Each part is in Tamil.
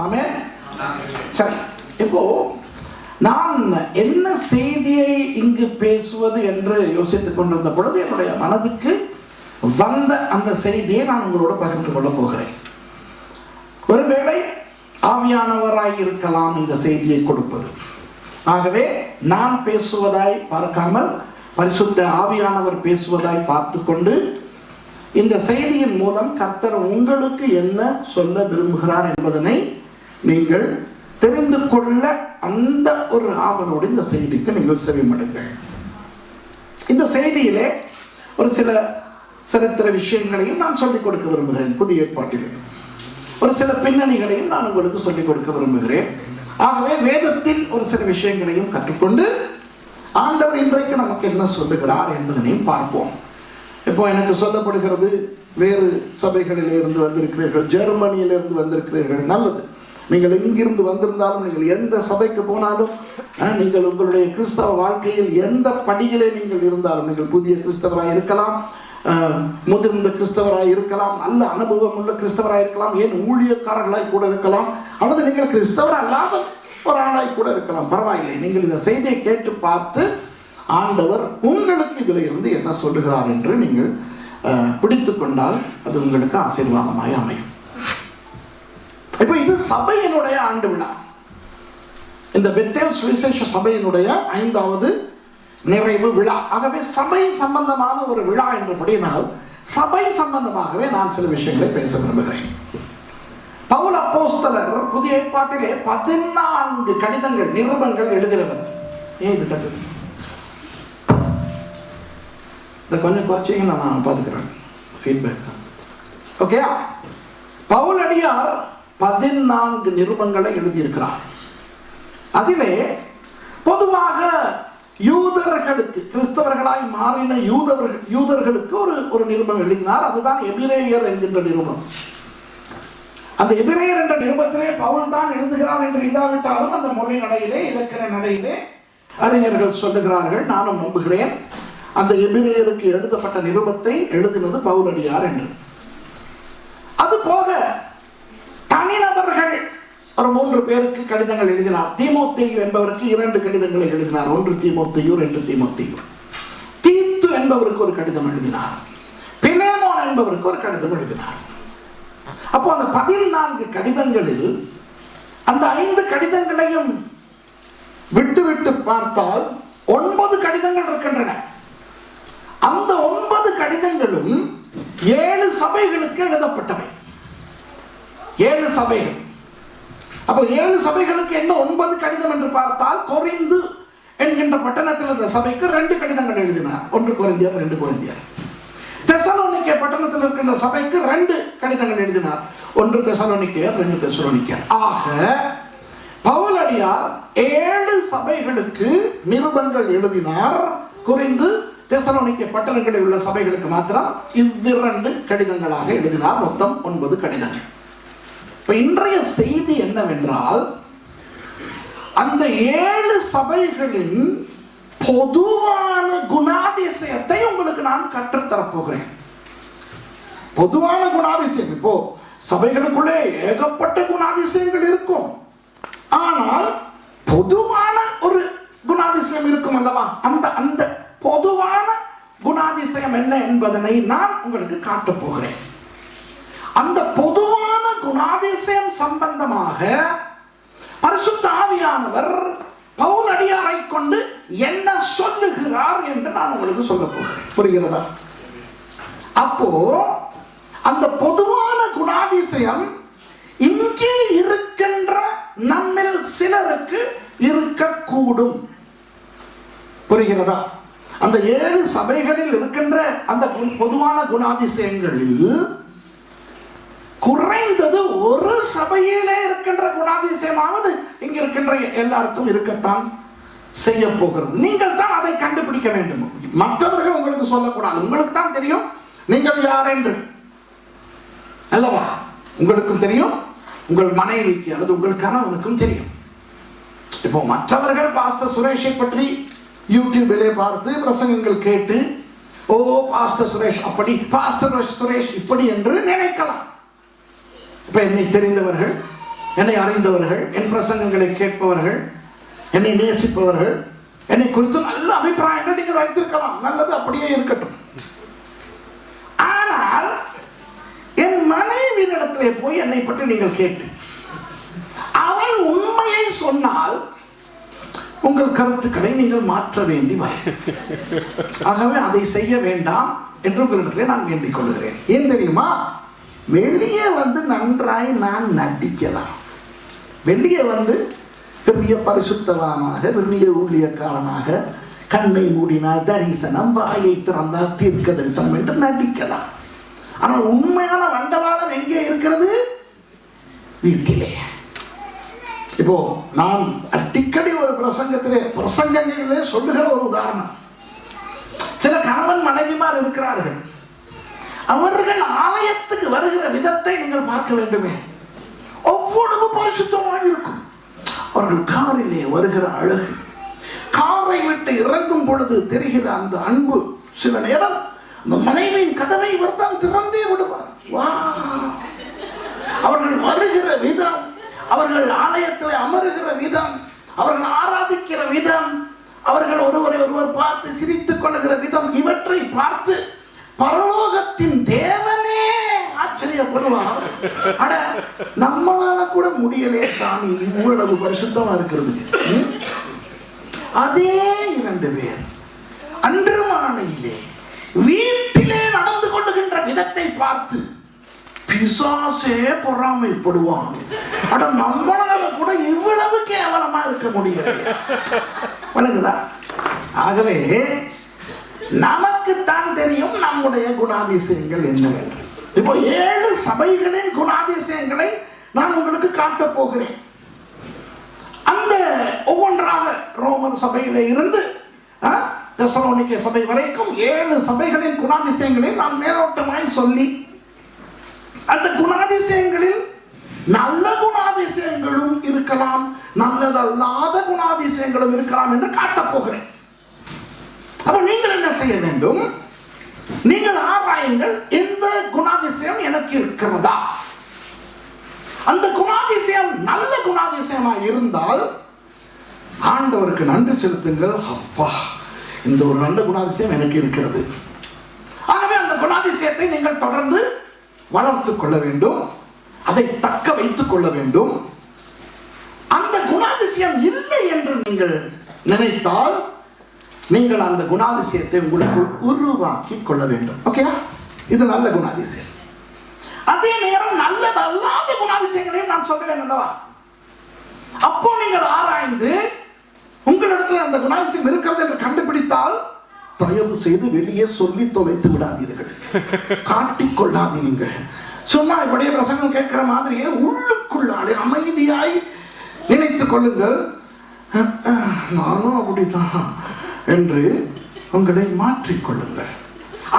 ஆமென். சரி, இப்போ நான் என்ன செய்தியை இங்கு பேசுவது என்று யோசித்துக் கொண்டிருந்த பொழுது என்னுடைய மனதுக்கு வந்த அந்த செய்தியை நான் உங்களோட பகிர்ந்து கொள்ள போகிறேன். ஒருவேளை ஆவியானவராய் இருக்கலாம் இந்த செய்தியை கொடுப்பது. ஆகவே நான் பேசுவதாய் பார்க்காமல் பரிசுத்த ஆவியானவர் பேசுவதாய் பார்த்து கொண்டு இந்த செய்தியின் மூலம் கர்த்தர் உங்களுக்கு என்ன சொல்ல விரும்புகிறார் என்பதனை நீங்கள் தெரிந்து கொள்ள அந்த ஒரு ஆவலோடு இந்த செய்திக்கு நீங்கள் செவிமடுங்கள். இந்த செய்தியிலே ஒரு சில சரித்திர விஷயங்களையும் நான் சொல்லிக் கொடுக்க விரும்புகிறேன். புதிய ஏற்பாட்டிலே ஒரு சில பின்னணிகளையும் நான் உங்களுக்கு சொல்லிக் கொடுக்க விரும்புகிறேன். ஆகவே வேதத்தின் ஒரு சில விஷயங்களையும் கற்றுக்கொண்டு ஆண்டவர் இன்றைக்கு நமக்கு என்ன சொல்லுகிறார் என்பதனையும் பார்ப்போம். இப்போ எனக்கு சொல்லப்படுகிறது, வேறு சபைகளில் இருந்து வந்திருக்கிறீர்கள், ஜெர்மனியிலிருந்து வந்திருக்கிறீர்கள், நல்லது. நீங்கள் எங்கிருந்து வந்திருந்தாலும், நீங்கள் எந்த சபைக்கு போனாலும், நீங்கள் உங்களுடைய கிறிஸ்தவ வாழ்க்கையில் எந்த படியிலே நீங்கள் இருந்தாலும், நீங்கள் புதிய கிறிஸ்தவராக இருக்கலாம், முதிர்ந்த கிறிஸ்தவராக இருக்கலாம், நல்ல அனுபவம் உள்ள கிறிஸ்தவராக இருக்கலாம், ஏன் ஊழியக்காரர்களாய் கூட இருக்கலாம், அல்லது நீங்கள் கிறிஸ்தவர் அல்லாத ஒரு ஆளாய் கூட இருக்கலாம், பரவாயில்லை. நீங்கள் இந்த செய்தியை கேட்டு பார்த்து ஆண்டவர் உங்களுக்கு இதில் இருந்து என்ன சொல்லுகிறார் என்று நீங்கள் பிடித்து கொண்டால் அது உங்களுக்கு ஆசீர்வாதமாய் அமையும். இப்போ இது சபையினுடைய ஆண்டு விழா. இந்த பெத்தேல் சுவிசேஷ சபையினுடைய 5வது நிறைவு விழா. ஆகவே சபை சம்பந்தமான ஒரு விழா என்றபடினால் சபை சம்பந்தமாகவே நான் சில விஷயங்களை பேச விரும்புகிறேன். பவுல் அப்போஸ்தலர் புதிய ஏற்பாட்டிலே 14 கடிதங்கள், நிருபங்கள் எழுதினவர். ஏன் இது கட்டு கொஞ்சம் குறைச்சிங்க, நான் பார்த்துக்கிறேன் ஃபீட்பேக். ஓகே, பவுல் அடியார் 14 நிருபங்களை எழுதியிருக்கிறார். அதிலே பொதுவாக யூதர்களுக்கு, கிறிஸ்தவர்களாய் மாறின யூதர்களுக்கு ஒரு நிருபம் எழுதினார். அதுதான் எபிரேயர் என்கின்ற நிருபம். அந்த எபிரேயர் என்ற நிருபத்திலே பவுல் தான் எழுதுகிறார் என்று இல்லாவிட்டாலும் அந்த மொழி நடையிலே, இலக்கண நடையிலே அறிஞர்கள் சொல்லுகிறார்கள், நானும் நம்புகிறேன், அந்த எபிரேயருக்கு எழுதப்பட்ட நிருபத்தை எழுதினது பவுலடியார் என்று. அது போக தனிநபர்கள் ஒரு 3 பேருக்கு கடிதங்கள் எழுதினார். தீமோத்தேயு என்பவருக்கு 2 கடிதங்களை எழுதினார். 1 தீமோத்தேயு, 2 தீமோத்தேயு. தீத்து என்பவருக்கு ஒரு கடிதம் எழுதினார். பிலேமோன் என்பவருக்கு ஒரு கடிதம் எழுதினார். அப்போ அந்த 14 கடிதங்களில் அந்த 5 கடிதங்களையும் விட்டு விட்டு பார்த்தால் 9 கடிதங்கள் இருக்கின்றன. அந்த 9 கடிதங்களும் 7 சபைகளுக்கு எழுதப்பட்டவை. 7 சபைகள். அப்போ 7 சபைகளுக்கு என்ன 9 கடிதம் என்று பார்த்தால், கொரிந்து என்கின்ற பட்டணத்தில் இருந்த சபைக்கு 2 கடிதங்கள் எழுதினார். 1 கொரிந்தியர், 2 கொரிந்தியர். தெசலோனிக்கே பட்டணத்தில் இருக்கின்ற சபைக்கு 2 கடிதங்கள் எழுதினார். 1 தெசலோனிக்கேயர், 2 தெசலோனிக்கேயர். ஆக பவுலடியார் 7 சபைகளுக்கு நிருபங்கள் எழுதினார். கொரிந்து, தெசலோனிக்கே பட்டணங்களில் உள்ள சபைகளுக்கு மாத்திரம் 2 கடிதங்களாக எழுதினார். மொத்தம் 9 கடிதங்கள். இப்ப இன்றைய செய்தி என்னவென்றால், அந்த 7 சபைகளின் பொதுவான குணாதிசயத்தை உங்களுக்கு நான் கற்றுத்தரப்போகிறேன். பொதுவான குணாதிசயம். இப்போ சபைகளுக்குள்ளே ஏகப்பட்ட குணாதிசயங்கள் இருக்கும், ஆனால் பொதுவான ஒரு குணாதிசயம் இருக்கும் அல்லவா? அந்த பொதுவான குணாதிசயம் என்ன என்பதனை நான் உங்களுக்கு காட்டப் போகிறேன். அந்த பொதுவான குணாதிசயம் சம்பந்தமாக பரிசுத்த ஆவியானவர் பவுல் அடியாரை கொண்டு என்ன சொல்லுகிறார் என்று நான் உங்களுக்கு சொல்ல போகிறேன். புரிகிறதா? அப்போ அந்த பொதுவான குணாதிசயம் இங்கே இருக்கின்ற நம்மில் சிலருக்கு இருக்கக்கூடும். புரிகிறதா? அந்த 7 சபைகளில் இருக்கின்ற அந்த பொதுவான குணாதிசயங்களில் குறைந்தது ஒரு சபையிலே இருக்கின்ற குணாதிசயமாவது இங்க இருக்கின்ற எல்லாருக்கும் இருக்கத்தான் செய்ய போகிறது. நீங்கள் தான் அதை கண்டுபிடிக்க வேண்டும். மற்றவர்கள் உங்களுக்கு சொல்லக்கூடாது. உங்களுக்கு தான் தெரியும் நீங்கள் யார் என்று அல்லவா? உங்களுக்கும் தெரியும், உங்கள் மனைவிக்கு அல்லது உங்கள் கணவனுக்கும் தெரியும். இப்போ மற்றவர்கள் பாஸ்டர் சுரேஷை பற்றி யூடியூபிலே பார்த்து பிரசங்கங்கள் கேட்டு, ஓ பாஸ்டர் சுரேஷ் அப்படி, பாஸ்டர் சுரேஷ் இப்படி என்று நினைக்கலாம். இப்ப என்னை தெரிந்தவர்கள் என்னை அறிந்தவர்கள், என் பிரசங்கங்களை கேட்பவர்கள், என்னை நேசிப்பவர்கள், என்னை குறித்து நல்ல அபிப்பிராயங்கள் நீங்கள் வைத்திருக்கலாம். நல்லது, அப்படியே இருக்கட்டும். ஆனால் என் மனைவியிடத்திலே போய் என்னை பற்றி நீங்கள் கேட்டு அவள் உண்மையை சொன்னால் உங்கள் கருத்துக்களை நீங்கள் மாற்ற வேண்டி வரும். ஆகவே அதை செய்ய வேண்டாம் என்று உங்களிடத்திலே நான் வேண்டிக் கொள்கிறேன். ஏன் தெரியுமா? வெளியே வந்து நன்றாய் நான் நடிக்கலாம். வெளியே வந்து பெரிய பரிசுத்தவானாக, பெரிய ஊழியக்காரனாக, கண்ணை மூடினால் தரிசனம், வாயை திறந்தால் தீர்க்க தரிசனம் என்று நடிக்கலாம். ஆனால் உண்மையான வண்டவாளம் எங்கே இருக்கிறது? வீட்டிலே. இப்போ நான் அடிக்கடி ஒரு பிரசங்கங்களிலே சொல்லுகிற ஒரு உதாரணம், சில கணவன் மனைவிமார் இருக்கிறார்கள். அவர்கள் ஆலயத்துக்கு வருகிற விதத்தை நீங்கள் பார்க்க வேண்டுமே, அவ்வளவு பரிசுத்தமாக இருக்கும். அவர்கள் காரிலே வருகிற அழகு, காரை விட்டு இறங்கும் பொழுது தெரிகிற அந்த அன்பு, சில நேரம் அந்த மனைவியின் கதவை இவர்தான் திறந்தே விடுவார். அவர்கள் வருகிற விதம், அவர்கள் ஆலயத்தில் அமருகிற விதம், அவர்கள் ஆராதிக்கிற விதம், அவர்கள் ஒருவரை ஒருவர் பார்த்து சிரித்துக் கொள்ளுகிற விதம், இவற்றை பார்த்து பரலோகத்தின் தேவனே ஆச்சரியப்படுவார். அட, நம்மளால கூட முடியலே சாமி, இவ்வளவு பரிசுத்தமா இருக்கிறது. அதே 2 பேர் அன்று மாலையிலே வீட்டிலே நடந்து கொள்ளுகின்ற விதத்தை பார்த்து பிசாசே பொறாமைப்படுவான். அட, நம்மளால கூட இவ்வளவு கேவலமா இருக்க முடியாது. வணங்குதா? ஆகவே நமக்குத்தான் தெரியும் நம்முடைய குணாதிசயங்கள் என்னவென்று. இப்போ 7 சபைகளின் குணாதிசயங்களை நான் உங்களுக்கு காட்டப் போகிறேன். அந்த ஒவ்வொன்றாக ரோமர் சபையில இருந்து தெசலோனிக்கே சபை வரைக்கும் 7 சபைகளின் குணாதிசயங்களை நான் மேலோட்டமாய் சொல்லி, அந்த குணாதிசயங்களில் நல்ல குணாதிசயங்களும் இருக்கலாம், நல்லதல்லாத குணாதிசயங்களும் இருக்கலாம் என்று காட்டப் போகிறேன். அப்ப நீங்கள் என்ன செய்ய வேண்டும்? நீங்கள் ஆராயுங்கள், எந்த குணாதிசயம் எனக்கு இருக்கிறதா? அந்த குணாதிசயம் நல்ல குணாதிசயமா இருந்தால் ஆண்டவருக்கு நன்றி செலுத்துங்கள். அப்பா, இந்த ஒரு நல்ல குணாதிசயம் எனக்கு இருக்கிறது. ஆகவே அந்த குணாதிசயத்தை நீங்கள் தொடர்ந்து வளர்த்துக் கொள்ள வேண்டும், அதை தக்க வைத்துக் கொள்ள வேண்டும். அந்த குணாதிசயம் இல்லை என்று நீங்கள் நினைத்தால் நீங்கள் அந்த குணாதிசயத்தை உங்களுக்குள் உருவாக்கி கொள்ள வேண்டும். ஓகே, இது நல்ல குணாதிசயம். அதே நேரம் நல்லது அல்லாத குணாதிசயங்களையும் நான் சொல்றேன் அல்லவா? அப்போ நீங்கள் ஆராய்ந்து உங்களிடத்தில் அந்த குணாதிசயம் இருக்கிறது என்று கண்டுபிடித்தால் தயவு செய்து வெளியே சொல்லி தொலைத்து விடாதீர்கள், காட்டிக் கொள்ளாதீர்கள். சும்மா இப்படியே பிரசங்கம் கேட்கிற மாதிரியே உள்ளுக்குள்ளாலே அமைதியாய் நினைத்துக் கொள்ளுங்கள், நானும் அப்படித்தான் என்று உங்களை மாற்றிக்கொள்ளுங்கள்.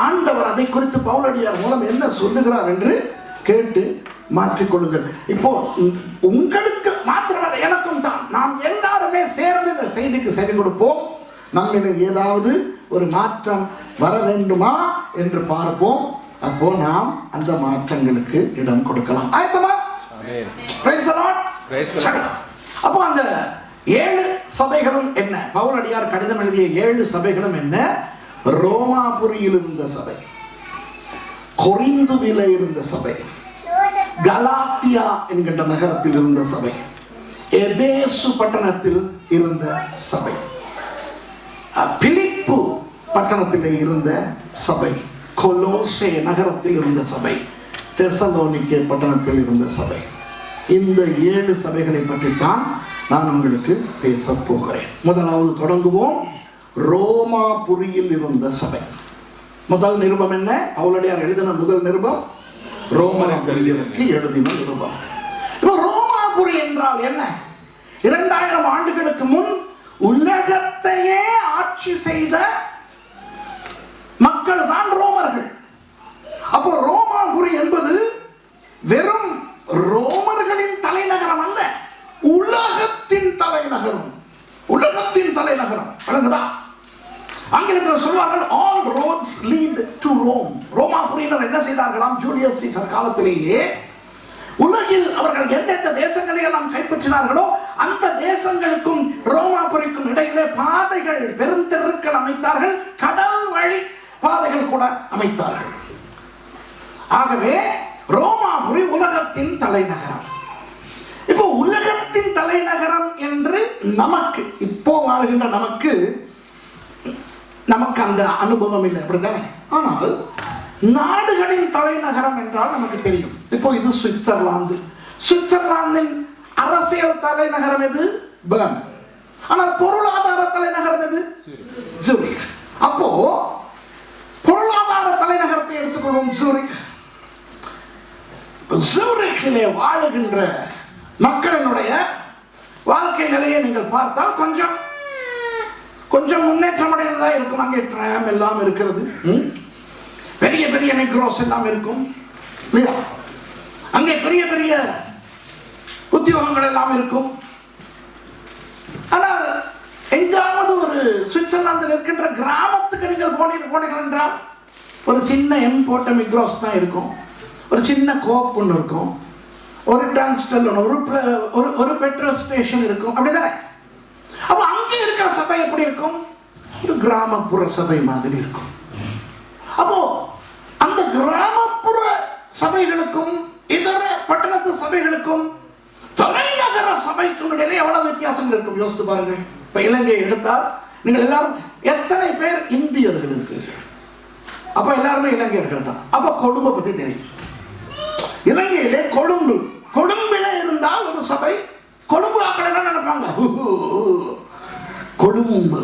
ஆண்டவர் அதை குறித்து பவுலடியார் மூலம் என்ன சொல்லுகிறார் என்று கேட்டு மாற்றிக்கொள்ளுங்கள். இப்போ உங்களுக்கு மாத்திரமல்ல, எனக்கும் தான், நாம் எல்லாருமே சேர்ந்து இந்த செய்திக்கு செவி கொடுப்போம். நம்மில ஏதாவது ஒரு மாற்றம் வர வேண்டுமா என்று பார்ப்போம். அப்போ நாம் அந்த மாற்றங்களுக்கு இடம் கொடுக்கலாம். ஆயத்தமா? Praise the Lord. அப்போ அந்த 7 சபைகளும் என்ன? பவுலடியார் கடிதம் எழுதிய 7 சபைகளும் என்ன? ரோமாபுரியில் இருந்த சபை, கொரிந்துவில இருந்த சபை, கலாத்தியா என்கின்ற நகரத்தில் இருந்த சபை, எபேசு பட்டணத்தில் இருந்த சபை, பிலிப்பு பட்டணத்தில் இருந்த சபை, கொலோசே நகரத்தில் இருந்த சபை, தெசலோனிக்கே பட்டணத்தில் இருந்த சபை. இந்த 7 சபைகளை பற்றி தான் நான் உங்களுக்கு பேச போகிறேன். முதலாவது தொடங்குவோம். ரோமாபுரியில் இருந்த சபை. முதல் நிருபம் என்ன? பவுலடியார் எழுதின முதல் நிருபம் ரோமாபுரிக்கு எழுதின நிருபம். இப்போ ரோமாபுரி என்றால் என்ன? 2000 ஆண்டுகளுக்கு முன் உலகத்தையே ஆட்சி செய்த மக்கள் தான் ரோமர்கள். அப்போ ரோமாபுரி என்பது வெறும் ரோமர்களின் தலைநகரம் அல்ல, உலகத்தின் தலைநகரம். உலகத்தின் தலைநகரம். விளங்குதா? ஆங்கிலத்தில் சொல்வார்கள் all roads lead to Rome. ரோமாபுரியினர் என்ன செய்தார்களாம்? ஜூலியஸ் சீசர் காலத்திலேயே உலகில் அவர்கள் எந்தெந்த தேசங்களை எல்லாம் கைப்பற்றினார்களோ அந்த தேசங்களுக்கும் ரோமாபுரிக்கும் இடையிலே பாதைகள், பெருந்தெருக்கள் அமைத்தார்கள். கடல் வழி பாதைகள் கூட அமைத்தார்கள். ஆகவே ரோமாபுரி உலகத்தின் தலைநகரம். இப்போ உலகத்தின் தலைநகரம் என்று நமக்கு, இப்போ வாழ்கின்ற நமக்கு அந்த அனுபவம் இல்லை, அப்படித்தானே? ஆனால் நாடுகளின் தலைநகரம் என்றால் நமக்கு தெரியும். இப்போ இது சுவிட்சர்லாந்து. சுவிட்சர்லாந்தின் அரசியல் தலைநகரம் எது? பெர்ன். ஆனால் பொருளாதார தலைநகரம் எது? சூரிக். அப்போ பொருளாதார தலைநகரத்தை எடுத்துக்கொள்வோம், சூரிக். சூரிக்கிலே வாழுகின்ற மக்களினுடைய வாழ்க்கை நிலையை நீங்கள் பார்த்தால் கொஞ்சம் முன்னேற்றம் அடைந்ததா இருக்கும். அங்கே ட்ராம் எல்லாம் இருக்கிறது, பெரிய பெரிய நெக்ரோஸ் எல்லாம் இருக்கும் இல்லையா? அங்கே பெரிய பெரிய உத்தியோகங்கள் எல்லாம் இருக்கும். ஆனால் எங்காவது ஒரு சுவிட்சர்லாந்தில் இருக்கின்ற கிராமத்துக்கு நீங்கள் போனீர்கள் என்றால் ஒரு சின்ன எம் போட்ட மிக்ரோஸ் தான் இருக்கும், ஒரு சின்ன கோப் ஒன்று இருக்கும், ஒரு டான்ஸ்டல் ஒரு பெட்ரோல் ஸ்டேஷன் இருக்கும், அப்படிதானே? அப்போ அங்கே இருக்கிற சபை எப்படி இருக்கும்? ஒரு கிராமப்புற சபை மாதிரி இருக்கும். அப்போ அந்த கிராமப்புற சபைகளுக்கும் இதர பட்டணத்து சபைகளுக்கும் தலைநகர சபைக்கும் இடையிலே எவ்வளவு வித்தியாசம் இருக்கும் யோசித்து பாருங்கள். இப்ப இலங்கையை எடுத்தால் நீங்கள் எல்லாரும் எத்தனை பேர் இந்தியர்கள் இருக்கிறீர்கள்? அப்ப எல்லாருமே இலங்கையர்கள் தான். அப்ப கொழும்பை பத்தி தெரியும். இலங்கையிலே கொழும்பில இருந்தால் ஒரு சபை, கொழும்பு ஆக்கள் என்ன நினைப்பாங்க? கொழும்பு,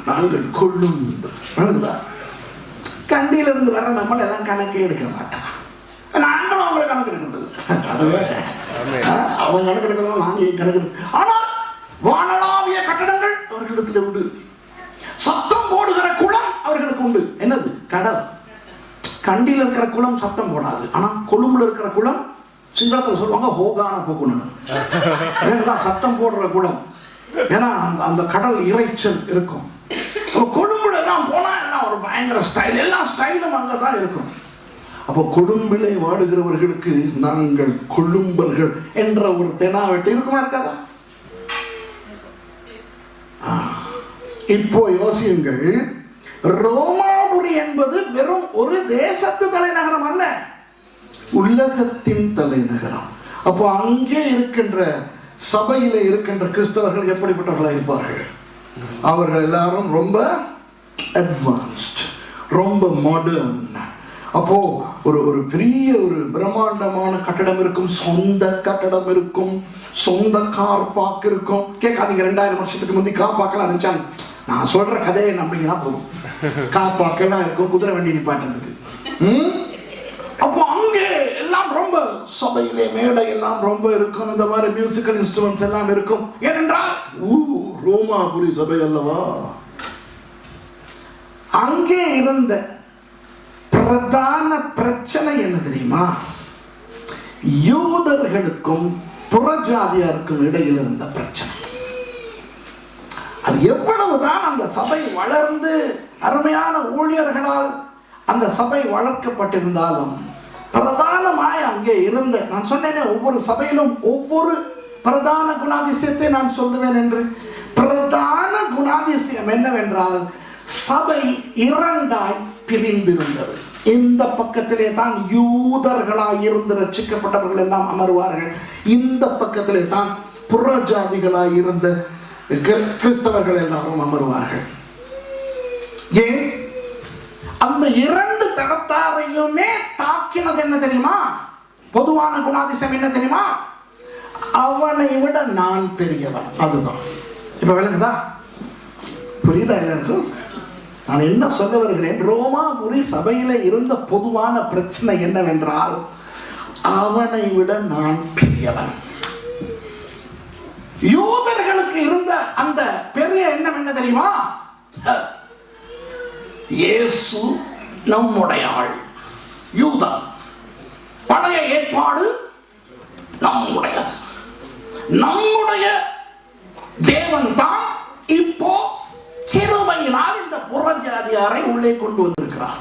நாங்கள் கொழும்பு. கண்டியிலிருந்து வர நம்ம எல்லாம் கணக்கே எடுக்க மாட்டோம். நாங்களும் அவங்களை கணக்கு எடுக்கிறது, அதுவே அவங்க கணக்கு எடுக்கிறோம், நாங்கள் கணக்கு எடுக்க. ஆனால் வானளாவிய கட்டடங்கள் அவர்களிடத்தில் உண்டு. சத்தம் போடுகிற குளம் அவர்களுக்கு உண்டு. என்னது? கடல். கண்டியில் இருக்கிற குளம் சத்தம் போடாது. ஆனா கொழும்புல இருக்கிற குளம், சிங்களத்தில் சொல்லுவாங்க ஹோகான போக்குன்னு, எனக்குதான் சத்தம் போடுற குளம். ஏன்னா அந்த கடல் இறைச்சல் இருக்கும். கொழும்புல எல்லாம் போனா எல்லாம் ஒரு பயங்கர ஸ்டைல், எல்லா ஸ்டைலும் அங்கதான் இருக்கும். அப்போ கொழும்பிலே வாடுகிறவர்களுக்கு நாங்கள் கொழும்பர்கள் என்ற ஒரு தெனாவெட்டு இருக்குமா, இருக்காதா? இப்போ யோசியுங்கள், ரோமாபுரி என்பது வெறும் ஒரு தேசத்து தலைநகரம் அல்ல, உலகத்தின் தலைநகரம். அப்போ அங்கே இருக்கின்ற சபையிலே இருக்கின்ற கிறிஸ்தவர்கள் எப்படிப்பட்டவர்களாக இருப்பார்கள்? அவர்கள் எல்லாரும் ரொம்ப அட்வான்ஸ்ட், ரொம்ப மாடர்ன். அப்போ ஒரு பெரிய ஒரு பிரம்மாண்டமான கட்டடம் இருக்கும், சொந்த கட்டடம் இருக்கும், சொந்த கார் பார்க் இருக்கும். கேட்காதீங்க, 2000 வருஷத்துக்கு முந்தி கார் பார்க்கலாம் இருந்துச்சாங்க. நான் சொல்ற கதையை நம்பிங்கன்னா போதும். கார் பார்க்கலாம் இருக்கும், குதிரை வண்டி நிப்பாட்டுறதுக்கு. அப்போ அங்கே எல்லாம் ரொம்ப சபையிலே மேடை எல்லாம் ரொம்ப இருக்கும், இந்த மாதிரி மியூசிக்கல் இன்ஸ்ட்ருமெண்ட்ஸ் எல்லாம் இருக்கும். ஏனென்றால் ரோமாபுரி சபை அல்லவா. அங்கே இருந்த பிரதான பிரச்சனை என்ன தெரியுமா? யூதர்களுக்கும் புறஜாதியாருக்கும் இடையில் இருந்த பிரச்சனை. அது எவ்வளவுதான் அந்த சபை வளர்ந்து அருமையான ஊழியர்களால் அந்த சபை வளர்க்கப்பட்டிருந்தாலும் பிரதானமாய் அங்கே இருந்த, நான் சொன்னேனே ஒவ்வொரு சபையிலும் ஒவ்வொரு பிரதான குணாதிசயத்தை நான் சொல்லுவேன் என்று. பிரதான குணாதிசயம் என்னவென்றால், சபை இரண்டாய் பிரிந்திருந்தது. இந்த பக்கத்திலே தான் யூதர்களாய் இருந்து ரட்சிக்கப்பட்டவர்கள் எல்லாம் அமர்வார்கள், இந்த பக்கத்திலே தான் புறஜாதிகளாய் இருந்த கிறிஸ்தவர்கள் எல்லாரும் அமர்வார்கள். ஏன்? அந்த இரண்டு தரத்தாரையுமே தாக்கினது என்ன தெரியுமா? பொதுவான குணாதிசயம் என்ன தெரியுமா? அவனை விட நான் பெரியவன். அதுதான். இப்ப விளங்குதா? புரியுதா எல்லாருக்கும்? நான் என்ன சொல்ல வருகிறேன்? ரோமாபுரி சபையில இருந்த பொதுவான பிரச்சனை என்னவென்றால், அவனை விட நான் பெரியவன். யூதர்களுக்கு இருந்த அந்த பெரிய எண்ணம் என்ன தெரியுமா? இயேசு நம்முடைய ஆள். யூதா பழைய ஏற்பாடு நம்முடையது, நம்முடைய தேவன் தான் இப்போ கிருபையினால் இந்த புறஜாதியாரை உள்ளே கொண்டு வந்திருக்கிறார்.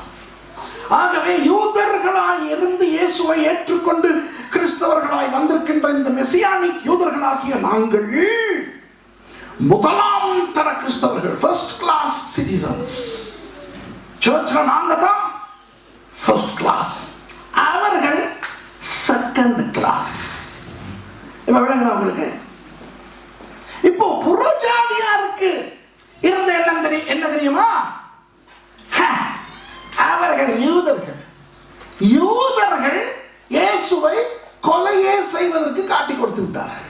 ஆகவே யூதர்களாய் இருந்து இயேசுவை ஏற்றுக்கொண்டு கிறிஸ்தவர்களாய் வந்திருக்கின்ற இந்த மெசியானிக் யூதர்களாகிய நாங்கள் முதலாம் தர கிறிஸ்தவர்கள், ஃபர்ஸ்ட் கிளாஸ் சிட்டிசன்ஸ். சர்ச்ல நாங்க தான் ஃபர்ஸ்ட் கிளாஸ், அவர்கள் செகண்ட் கிளாஸ். இப்ப விளங்குதா உங்களுக்கு? இப்போ புறஜாதியாருக்கு இருந்த எண்ணம் என்ன தெரியுமா? அவர்கள் யூதர்கள் இயேசுவை கொலையே செய்வதற்கு காட்டி கொடுத்து விட்டார்கள்.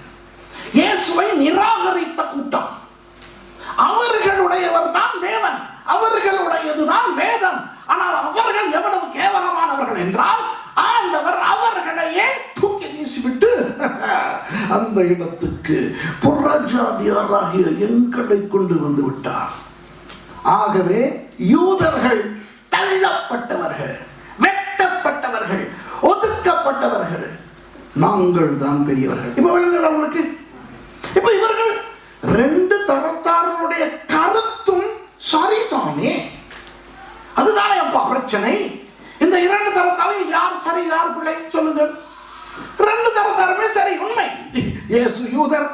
இயேசுவை நிராகரித்த கூட்டம். அவர்களுடையவர் தான் தேவன், அவர்களுடையதுதான் வேதம். ஆனால் அவர்கள் எவ்வளவு கேவலமானவர்கள் என்றால் ஆண்டவர் அவர்களையே தூக்கி வீசிவிட்டு அந்த இடத்துக்கு புறஜாதியாராகிய எங்களை கொண்டு வந்து விட்டார். ஆகவே யூதர்கள் தள்ளப்பட்டவர்கள், வெட்டப்பட்டவர்கள், ஒதுக்கப்பட்டவர்கள். நாங்கள் தான் பெரியவர்கள். இப்ப விளங்குறவங்களுக்கு இப்ப இவர்கள் ரெண்டு தரத்தாருடைய கருத்தும் சரிதானே? அதுதானே அப்பா பிரச்சனை. இந்த இரண்டு தரத்தாரில் யார் சரி யார் பிள்ளை சொல்லுங்கள். ரெண்டு தரத்தாருமே சரி, உண்மை. இயேசு யூதர்,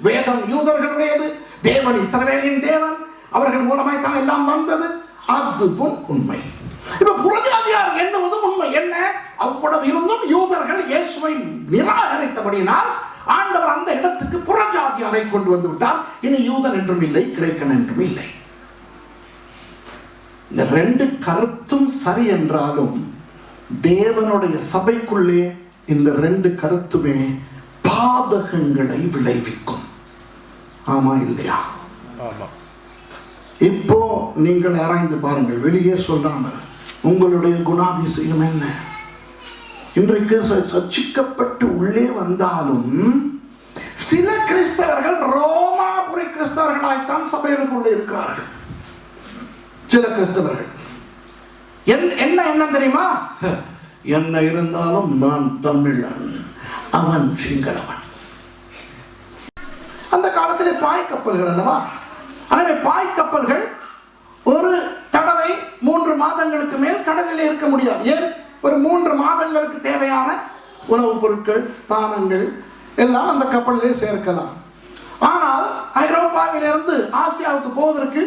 வேதம் யூதர்களுடையது, தேவன் இஸ்ரவேலின் தேவன், அவர்கள் மூலமாய் தான் எல்லாம் வந்தது, அதுவும் உண்மை. இப்ப புறஜாதியார் எண்ணுவதும் உண்மை. என்ன அவ்வளவு இருந்தும் யூதர்கள் இயேசுவை நிராகரித்தபடியினால் ஆண்டவர் அந்த இடத்துக்கு புறஜாதியாரை கொண்டு வந்து விட்டார். இனி யூதன் என்றும் இல்லை, கிரேக்கன் என்றும் இல்லை. இந்த ரெண்டு கருத்தும் சரி என்றாலும் தேவனுடைய சபைக்குள்ளே இந்த ரெண்டு கருத்துமே பாதகங்களை விளைவிக்கும். ஆமா இல்லையா? இப்போ நீங்கள் ஆராய்ந்து பாருங்கள். வெளியே சொல்லாமல் உங்களுடைய குணாதிசயம் என்ன? இன்றைக்கு சர்ச்சிக்கப்பட்டு உள்ளே வந்தாலும் சில கிறிஸ்தவர்கள் ரோமாபுரி கிறிஸ்தவர்களாய்த்தான் சபைகளுக்குள்ளே இருக்கிறார்கள். சில கிறிஸ்தவர்கள் என்ன தெரியுமா? என்ன இருந்தாலும் நான் தமிழன், அவன் சிங்களவன். அந்த காலத்திலே பாய்க்கப்பல்கள் அல்லவா? எனவே பாய்க்கப்பல்கள் ஒரு தடவை 3 மாதங்களுக்கு மேல் கடலில் இருக்க முடியாது. ஏன்? ஒரு 3 மாதங்களுக்கு தேவையான உணவுப் பொருட்கள், பானங்கள் எல்லாம் அந்த கப்பலிலே சேர்க்கலாம். ஆனால் ஐரோப்பாவிலிருந்து ஆசியாவுக்கு போவதற்கு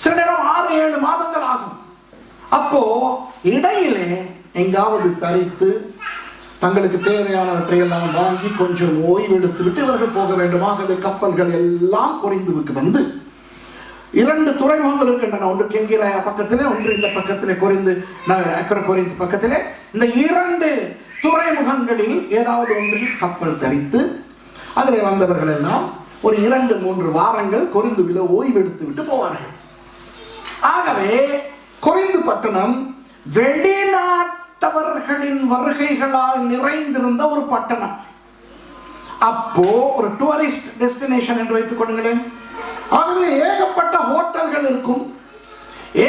சில நேரம் 6-7 மாதங்கள் ஆகும். அப்போ இடையிலே எங்காவது தரித்து தங்களுக்கு தேவையானவற்றை எல்லாம் வாங்கி கொஞ்சம் ஓய்வெடுத்து விட்டு இவர்கள் போக வேண்டும். ஆகவே கப்பல்கள் எல்லாம் கொரிந்துவுக்கு வந்து 2 துறைமுகங்கள் இருக்கின்றன. ஒன்று கெங்கிரா பக்கத்திலே, ஒன்று இந்த பக்கத்திலே கொரிந்து பக்கத்திலே. இந்த 2 துறைமுகங்களில் ஏதாவது ஒன்றில் கப்பல் தரித்து அதில் வந்தவர்கள் எல்லாம் ஒரு 2-3 வாரங்கள் கொரிந்துவில ஓய்வெடுத்து விட்டு போவார்கள். ஆகவே கொரிந்து பட்டணம் வெளிநாட்டவர்களின் வருகைகளால் நிறைந்திருந்த ஒரு பட்டணம். அப்போ ஒரு டூரிஸ்ட் டெஸ்டினேஷன் என்று வைத்துக் கொள்ளுங்களேன். ஆகவே ஏகப்பட்ட ஹோட்டல்கள் இருக்கும்,